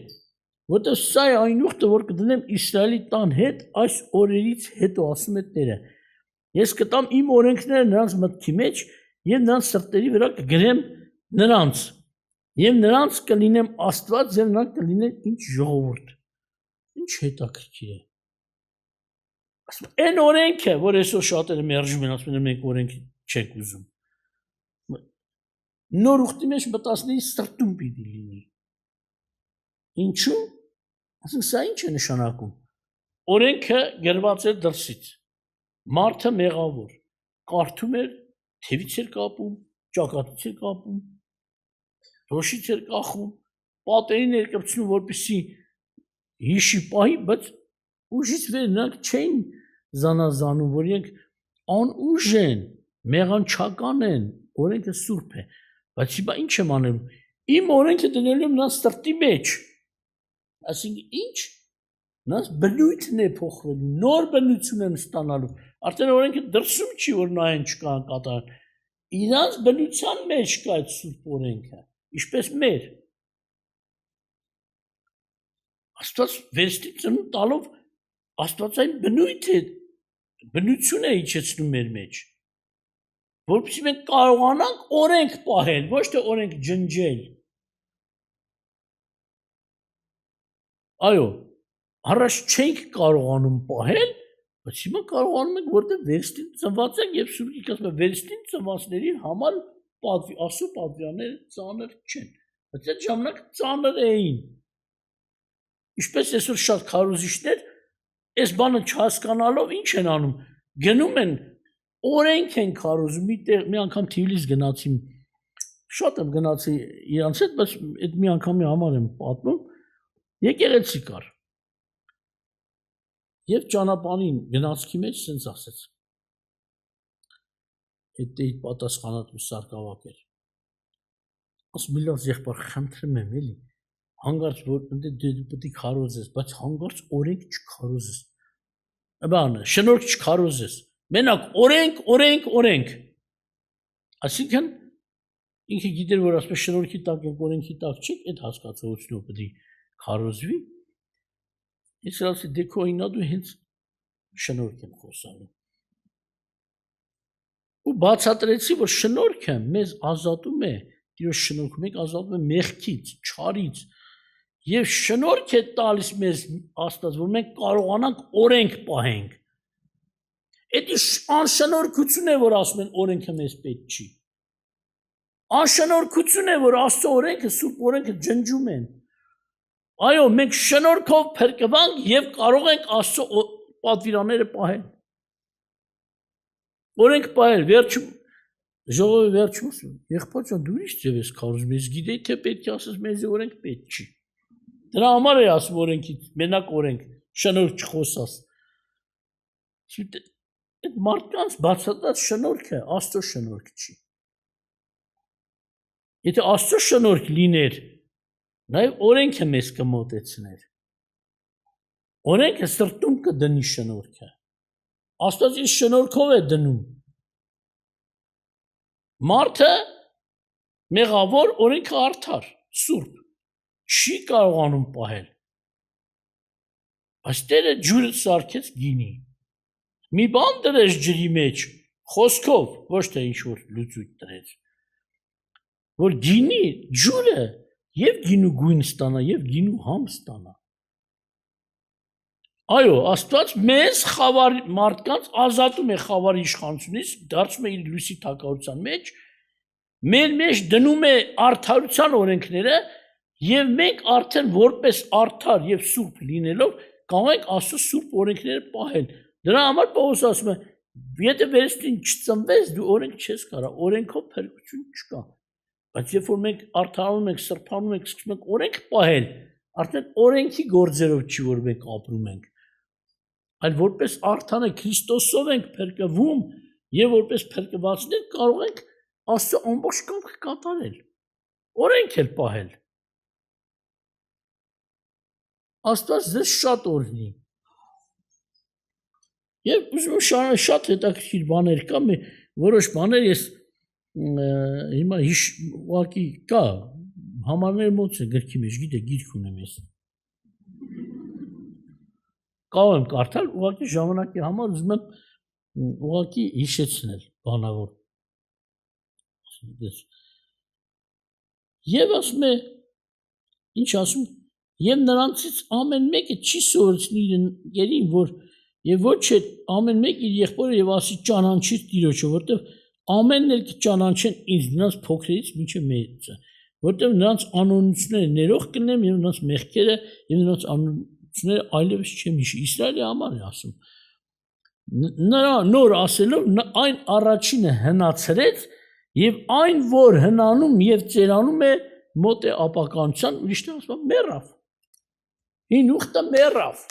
Որտեղ սա է այն ուխտը, որ կդնեմ Իսրայելի տան հետ այս օրերից հետո, ասում է Տերը։ Ես կտամ իմ օրենքները նրանց մտքի մեջ եւ նրանց սրտերի վրա կգրեմ նրանց։ Եվ նրանց կլինեմ Աստված, եւ նրանք կլինեն ինձ ժողովուրդ։ Ինչ հետաքրքիր է։ Ասում այն օրենքը, որ այսօր շատերը մերժում են, ասում են մենք օրենք չենք ուզում։ Նոր ուխտի մեջ մտածների սրտում պիտի լինի։ Ինչու՞։ Ասում սա ինչ է նշանակում։ Օրենքը գրված է դրսից։ Մարդը մեղավոր, կարդում էր, թևից էր կապում, ճակատից էր կապում, դոշից էր կախում, պատերին էր կպցնում, որպեսզի հիշի պահի, բայց ուժից վեր նրանք չէին զանազանում, որ իրենք անուժ են, մեղանչական են, օրենքը սուրբ է, բայց հիմա ինչ եմ անելու։ Իմ օրենքը դնելու եմ նրանց սրտի մեջ։ Այսինքն ինչ։ Նրանց բնույթն է փոխվելու, նոր բնություն են ստանալու։ Արդեն օրենքը դրսում չի, որ նայեն չկան կատարեն։ Իրանց բնության մեջ կա այդ սուրբ օրենքը, ինչպես մեր։ Աստված վերստի ծնունդ տալով աստվածային բնություն է իջեցնում մեր մեջ, որպեսզի մենք կարողանանք օրենք պահել, ոչ թե օրենք ջնջել։ Այո, առաջ չենք կարողանում պահել, բայց հիմա կարողանում ենք, որտեղ վերստին ծնված ենք եւ Սուրբ Գիրքը ասում է վերստին ծնվածների համար Աստծո պատվիրանները ծանր չեն, բայց այդ ժամանակ ծանր էին։ Ինչպես այսօր շատ քարոզիչներ այս բանը չհասկանալով ինչ են անում, գնում են օրենք են քարոզում, մի անգամ Թիֆլիս գնացի, շատ եմ գնացի իրանց հետ, բայց այդ մի անգամի համար եմ պատմում, եկեղեցի կար։ Եվ ճանապարհին գնացքի մեջ սենց ասեց։ Այդ պատասխանատու սարկավակ էր։ Ասում միլաց եղբայր խնդրում եմ էլի, հանգարց որ դու պետք է քարոզես, բայց հանգարց օրենք չքարոզես։ Բանը, շնորհք չքարոզես։ Մենակ օրենք։ Այսինքն ինքը գիտեր, որ ասում է շնորհքի տակ եք, օրենքի տակ չեք, այդ հասկացողությունով պետք է քարոզվի։ Ես ասացի դե քո ինա դու հենց շնորհք եմ խոսալու։ Ու բացատրեցի, որ շնորհքը մեզ ազատում է, Տիրոջ շնորհքը մենք ազատում է մեղքից, չարից։ Եվ շնորհք է տալիս մեզ Աստված, որ մենք կարողանանք օրենք պահենք։ Էդի անշնորհքություն է, որ ասում են օրենքը մեզ պետք չի։ Անշնորհքություն է, որ Աստծո օրենքը, սուրբ օրենքը ջնջում են։ Այո, մենք շնորհքով փրկվանք եւ կարող ենք Աստծո պատվիրանները պահել։ Օրենք պահել, վերջում ժողովի վերջում եղբայր ջան դու ի՞նչ ձև ես քարոզում, ես գիտեի թե պետք է ասես մեզ օրենք պետք չի։ Դրա համար է ասում օրենքից, մենակ օրենք, շնորհք չխոսաս։ Այդ մարդկանց բացատրած շնորհքը Աստծո շնորհք չի։ Եթե Աստծո շնորհք լիներ, նաև օրենքը մեզ կմոտեցներ։ Օրենքը սրտում կդնի շնորհքը։ Աստված իր շնորհքով է դնում։ Մարդը մեղավոր, օրենքը արդար, սուրբ, չի կարողանում պահել։ Բայց Տերը ջուրը սարքեց գինի։ Մի բան դրեց ջրի մեջ, խոսքով, ոչ թե ինչ-որ լուծույթ դրեց։ որ գինի ջուրը եւ գինու գույն ստանա եւ գինու համ ստանա։ Այո, Աստված մեզ խավար մարդկանց ազատում է խավարի իշխանությունից, դարձում է իր լույսի թակավորության մեջ, մեր մեջ դնում է արդարության օրենքները եւ մենք արդեն որպես արդար եւ սուրբ լինելով կարող ենք Աստծո սուրբ օրենքները պահել։ Դրա համար Պողոս ասում է, եթե վերստին չծնվես, դու օրենք չես կարա, օրենքով փրկություն չկա։ Բայց երբ որ մենք արդարանում ենք, սրբանում ենք, սկսում ենք օրենք պահել, արդեն օրենքի գործերով չի որ մենք ապրում ենք, այլ որպես արդանը Քրիստոսով ենք փրկվում եւ որպես փրկվածներ կարող ենք Աստծո ամբողջ կամքը կատարել, օրենք էլ պահել։ Աստված ձեզ շատ օրհնի։ Եվ ուզում եմ շատ հետաքրքիր բաներ կա, որոշ բաներ ես հիմա ուղղակի կա, համարները մոտ է գրքի մեջ, գիտե, գիրք ունեմ ես։ Կարող եմ կարդալ, ուղղակի ժամանակի համար ուզում եմ ուղղակի հիշեցնել բանավոր։ Եվ ասում է, ինչ ասում, եւ նրանցից ամեն մեկը չի սովորեցնի իր ընկերին, որ եւ ոչ է ամեն մեկ իր եղբորը եւ ասի ճանաչիր Տիրոջը, որտեվ ամենն էլ կճանաչեն ինձ նրանց փոքրից մինչեւ մեծը, որտեվ նրանց անօրինությունները ներող կլինեմ եւ նրանց մեղքերը եւ նրանց անօրինությունները այլևս չեմ հիշի։ Իսրայելի համար է ասում։ Նրա նոր ասելով այն առաջինը հնացրեց եւ այն որ հնանում եւ ծերանում է մոտ է ապականության, ուրիշն ասում մեռավ։ Հին ուխտը մեռավ։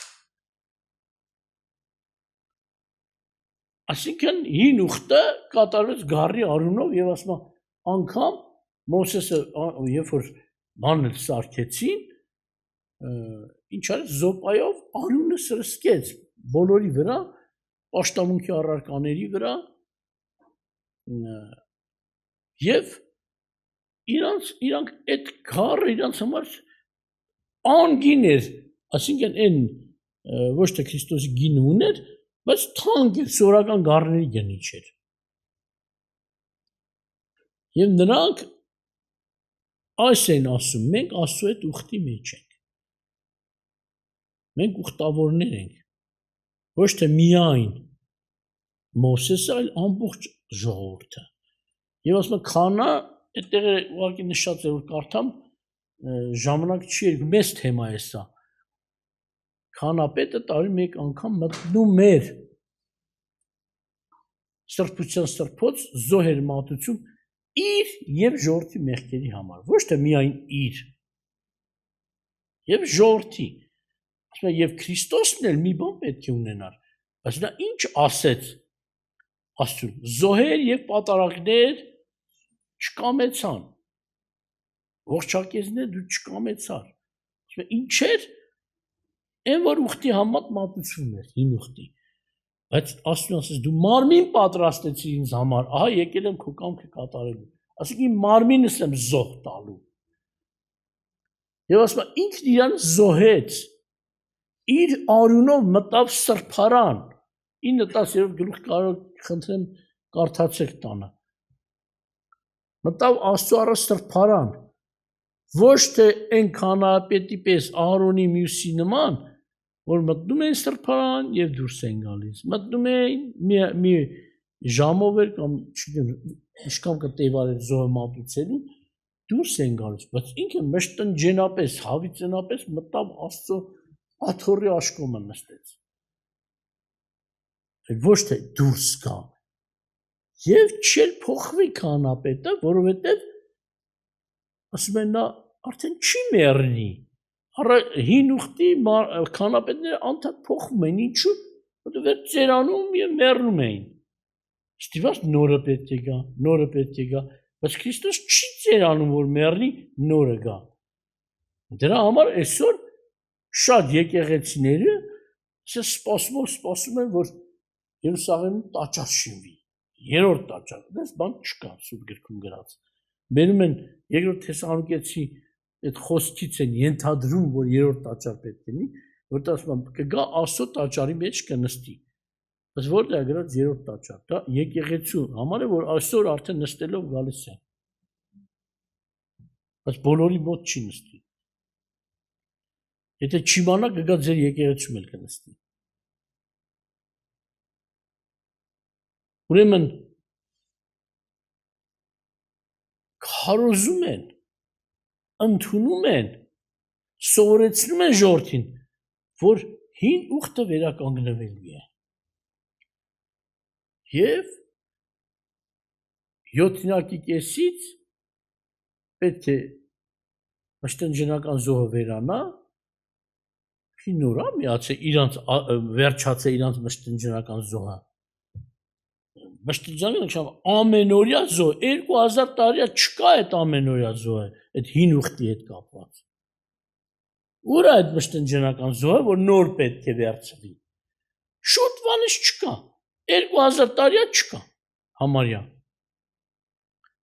Այսինքն հին ուխտը կատարվեց գառի արյունով եւ ասում անգամ Մովսեսը երբ որ բանը սարքեցին, ինչ արեց զոպայով արյունը սրսկեց բոլորի վրա, պաշտամունքի առարկաների վրա եւ իրանք այդ գառը իրանք համար անգին էր, այսինքն այն ոչ թե Քրիստոսի գինը ուներ, բայց թանկ էր, սորական գառների գնի չէր։ Եվ նրանք այս են ասում, մենք Աստծո հետ ուխտի մեջ ենք։ Մենք ուխտավորներ ենք, ոչ թե միայն Մովսեսը, այլ ամբողջ ժողովուրդը։ Եվ ասում եմ, քանա, այդտեղ ուղղակի նշած է, որ կարդամ, ժամանակ չի երկու, մեծ թեմա է սա։ Քանապետը տարի մեկ անգամ մտնում էր սրբության սրբոց զոհեր մատուցում իր եւ ժողովրդի մեղքերի համար, ոչ թե միայն իր եւ ժողովրդի։ Ասում եմ, եւ Քրիստոսն էլ մի բան պետք է ունենար, բայց նա ինչ ասեց Աստծուն, զոհեր եւ պատարագներ չկամեցան, ողջակեզներ դու չկամեցար։ Ասում եմ, ինչ էր, այն որ ուխտի համար մատուցվում էր, հին ուխտի, բայց Աստծուն ասես դու մարմին պատրաստեցի ինձ համար, ահա եկել եմ քո կամքը կատարելու, ասենք իմ մարմինս եմ զոհ տալու։ Եվ ասում եմ, ինքն իրան զոհեց, իր արյունով մտավ սրբարան, 9-10-րդ գլուխ կարող խնդրեմ կարդացեք տանը։ Մտավ Աստծո առ սրբարան, ոչ թե այն քանապետի պես Ահարոնի մյուսի նման, որ մտնում են սրբարան եւ դուրս են գալիս։ Մտնում են մի ժամով էր կամ չգիտեմ, ինչքան կտեվար էր զոհը մատուցելու, դուրս են գալիս, բայց ինքը մշտնջենապես, հավիծենապես մտավ Աստծո աթոռի աշկոմը նստեց։ Ոչ թե դուրս գա։ Եվ չել փոխվի քանապետը, որովհետև ասում են նա արդեն չի մեռնի։ Հին ուխտի քանապետները անդադ փոխվում են, ինչու՞, որովհետև ծերանում եւ մեռնում էին։ Ստիվաս նորը պետք է գա, նորը պետք է գա, բայց Քրիստոս չի ծերանում, որ մեռնի, նորը գա։ Դրա համար այսօր շատ եկեղեցիները սպասում են, որ Երուսաղեմում տաճար շինվի, երրորդ տաճար, դες բան չկա Սուրբ գրքում գրած։ Բերում են երկրորդ Թեսաղոնիկեցի այդ խոսքից են ենթադրում, որ երրորդ տաճար պետք է լինի, որտեղ ասում են կգա Աստծո տաճարի մեջ կնստի։ Բայց որտեղ է գրած երրորդ տաճար, դա եկեղեցու համար է, որ այսօր արդեն նստելով գալիս է։ բայց բոլորի մոտ չի նստի։ Եթե չիմանա կգա ձեր եկեղեցում էլ կնստի։ Ուրեմն քարոզում են, ընդունում են, սովորեցնում են ժողովրդին, որ հին ուխտը վերականգնվելու է։ Եվ 7-րդ կեսից պետք է մշտնջնական զոհը վերանա, նորա միացե իրանց վերջացե իրանց մշտնջնական զոհը։ Մշտնջնական ամենօրյա զոհ 2000 տարի չկա այդ ամենօրյա զոհը, այդ հին ուխտի հետ կապված։ Ուր է այդ մշտնջնական զոհը, որ նոր պետք է վերցվի։ Շուտ բանից չկա, 2000 տարի չկա համարյա։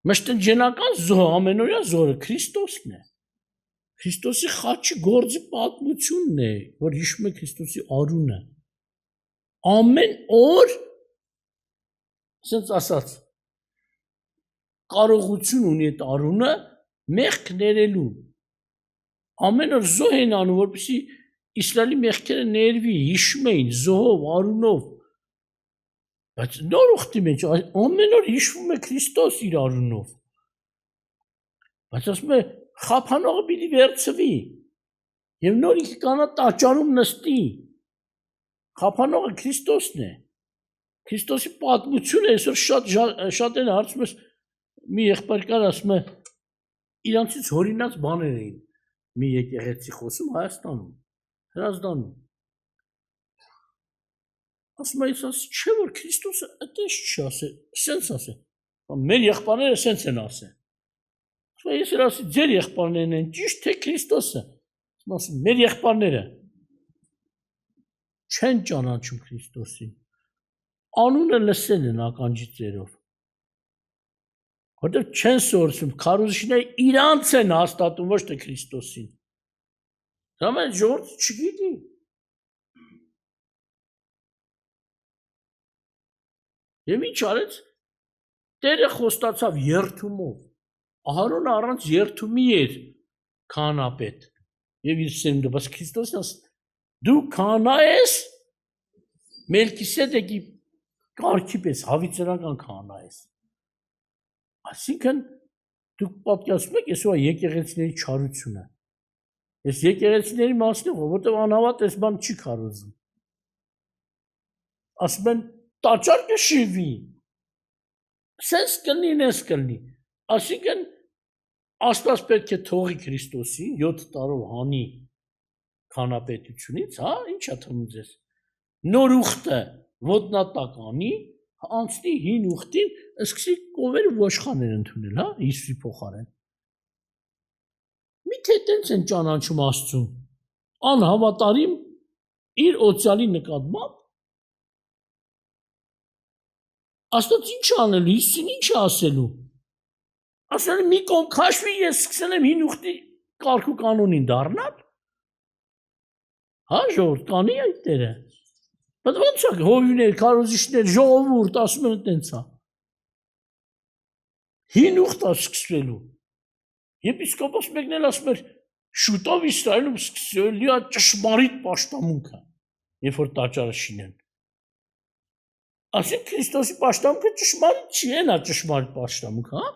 Մշտնջնական զոհը ամենօրյա զոհը Քրիստոսն է։ Քրիստոսի խաչի գործի պատմությունն է, որ հիշում է Քրիստոսի արունը։ Ամեն օր, ասենց ասած, կարողություն ունի այդ արունը մեղք ներելու։ Ամեն օր զոհ են անում, որպեսզի Իսրայելի մեղքերը ներվի, հիշում էին զոհով, արունով։ Բայց նոր ուխտի մեջ ամեն օր հիշվում է Քրիստոս իր արունով։ Բայց ասում է խափանողը պիտի վերցվի եւ նոր ինքը կանա տաճարում նստի։ Խափանողը Քրիստոսն է։ Քրիստոսի պատմությունը այսօր շատ են հարցում ես մի եղբայր կար ասում է իրանցից հորինած բաներ էին մի եկեղեցի խոսում Հայաստանում, Հրազդանում։ Ասում է չէ որ Քրիստոսը այդպես չի ասել, սենց ասել։ Մեր եղբայրները սենց են ասել։ Ես ասի ձեր եղբայրներն են ճիշտ թե Քրիստոսը։ Ասում մեր եղբայրները չեն ճանաչում Քրիստոսին։ Անունը լսել են ականջի ծերով։ Որտեղ չեն սորցում, քարոզիչները իրանց են հաստատում, ոչ թե Քրիստոսին։ Դա ժողովուրդը չգիտի։ Եվ ինչ արեց։ Տերը խոստացավ երթումով։ Ահարոնը առանց երթումի էր քահանապետ եւ իր սերունդը, բայց Քրիստոսն ասում դու քահանա ես Մելքիսեդեկի կարգի պես հավիցրական քահանա ես։ Այսինքն դուք պատկերացնում եք այսօր եկեղեցիների չարությունը։ Ես եկեղեցիների մասն եմ, որտեղ անհավատ այս բան չի քարոզում։ Ասում են տաճար կշիվի։ Սենց կլինի, նես կլինի։ Այսինքն Աստված պետք է թողի Քրիստոսին 7 տարով հանի քահանապետությունից, հա, ի՞նչ է թվում ձեզ։ Նոր ուխտը ոտնատակ անի, անցնի հին ուխտին, սկսի կովեր ու ոշխաներ ընդունել, հա, Հիսուսի փոխարեն։ Միթե տենց են ճանաչում Աստծուն։ Անհավատարիմ իր օծյալի նկատմամբ Աստված ինչ անելու, Հիսուսին ինչ ասելու։ Ասել մի կողմ քաշվի, ես սկսել եմ հին ուխտի կարգ ու կանոնին դառնալ։ Հա, ժողովուրդ, կանի այդ տերը։ Բայց ո՞նց է հովիվներ, քարոզիչներ, ժողովուրդ ասում են տենց է։ Հին ուխտ է սկսվելու։ Եպիսկոպոս մեկն էլ ասում էր, շուտով Իսրայելում սկսելու է ճշմարիտ պաշտամունքը, երբ որ տաճարը շինեն։ Այսինքն Քրիստոսի պաշտամունքը ճշմարիտ չի, այն է ճշմարիտ պաշտամունքը, հա։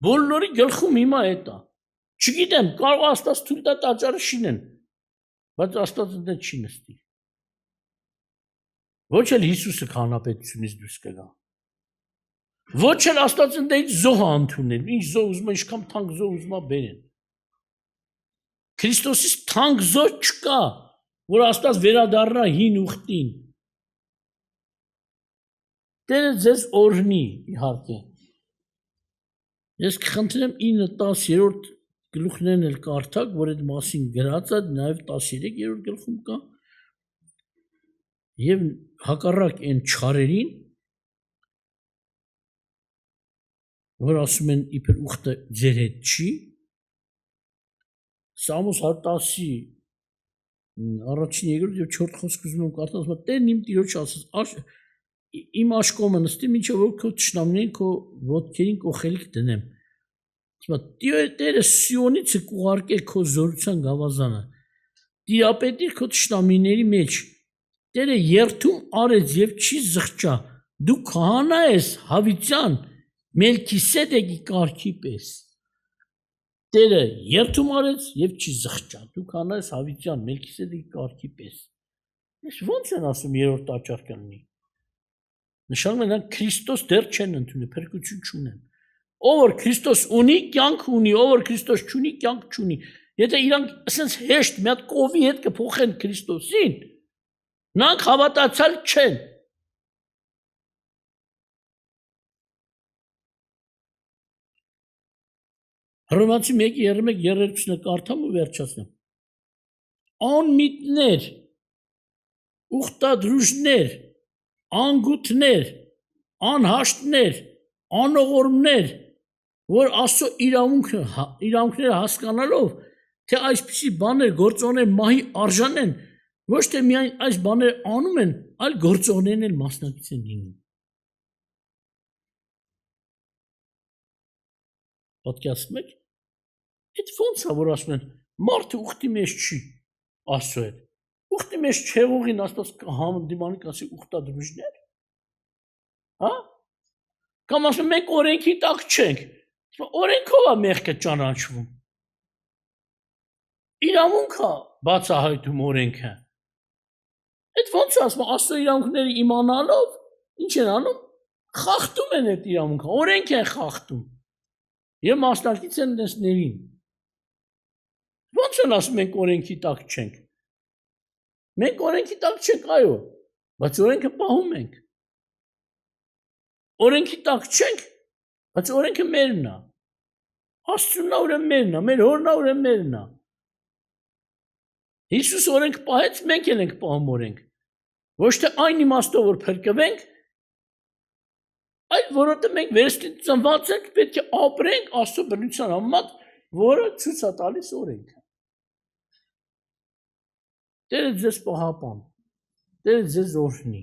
Բոլորի գլխում հիմա այդ է։ Չգիտեմ, կարող Աստված թույլ տա տաճարը շինեն, բայց Աստված դեռ չի նստի։ Ոչ էլ Հիսուսը քահանապետությունից դուրս կգա։ Ոչ էլ Աստված դեռ զոհ ընդունել, ինչ զոհ ուզում է, ինչքան թանկ զոհ ուզում է բերեն։ Քրիստոսից թանկ զոհ չկա, որ Աստված վերադառնա հին ուխտին։ Տերը ձեզ օրհնի, իհարկե։ Ես կխնդրեմ 9-10-րդ գլուխներն էլ կարդակ, որ այդ մասին գրած է, նաև 13-րդ գլխում կա։ Եվ հակառակ այն չարերին, որ ասում են իբր ուխտը ձեր հետ չի, Սամոս 110-ի առաջին, երկրորդ եւ 4-րդ խոսք ուզում եմ կարդալ, ասում է Տերն իմ տիրոջ ասաց, իմ աշկոմը նստի մինչև որ քո ճշնամներին քո ոտքերին կողելիք դնեմ։ Հիմա Տերը Սիոնից կուղարկե քո զորության գավազանը։ Տիրապետիր քո ճշնամիների մեջ։ Տերը երթում արեց եւ չի զղջա։ Դու քահանա ես Հավիտյան Մելքիսեդեկի կարգի պես։ Տերը երթում արեց եւ չի զղջա։ Դու քահանա ես Հավիտյան Մելքիսեդեկի կարգի պես։ Ես ո՞նց են ասում երրորդ տաճար կլինի։ Նշանակում է նրանք Քրիստոս դեռ չեն ընդունել, փրկություն չունեն։ Ով որ Քրիստոս ունի, կյանք ունի, ով որ Քրիստոս չունի, կյանք չունի։ Եթե իրանք ասենց հեշտ մի հատ կովի հետ կփոխեն Քրիստոսին, նրանք հավատացյալ չեն։ Հռոմեացի 1:31-32-ը կարդամ ու վերջացնեմ։ Անմիտներ, ուխտադրուժներ, անգութներ, անհաշտներ, անողորմներ, որ Աստծո իրավունքները հասկանալով, թե այսպիսի բաներ գործողներ մահի արժան են, ոչ թե միայն այս բաները անում են, այլ գործողներն էլ մասնակից են լինում։ Պատկերացնում եք։ Այդ ո՞նց է, որ ասում են, մարդը ուխտի մեջ չի Աստծո հետ։ Ուխտի մեջ չեղողին Աստված դիմանի կասի ուխտադրուժներ։ Հա? Կամ ասում մենք օրենքի տակ չենք։ Օրենքով է մեղքը ճանաչվում։ Իրավունք է բացահայտում օրենքը։ Այդ ո՞նց է ասում, Աստծո իրավունքները իմանալով ինչ են անում։ Խախտում են այդ իրավունքը, օրենք են խախտում։ Եվ մասնակից են դեսներին։ Ո՞նց են ասում մենք օրենքի տակ չենք։ Մենք օրենքի տակ չենք, այո, բայց օրենքը պահում ենք։ Օրենքի տակ չենք, բայց օրենքը մերն է։ Աստծունն է ուրեմն մերն է, մեր հորն է ուրեմն մերն է։ Հիսուս օրենք պահեց, մենք էլ ենք պահում օրենք։ Ոչ թե այն իմաստով որ փրկվենք, այլ որովհետև մենք վերստին ծնված ենք, պետք է ապրենք Աստծո բնության համեմատ, որը ցույց է տալիս օրենքը։ Տերը ձեզ պահապան, Տերը ձեզ օրհնի։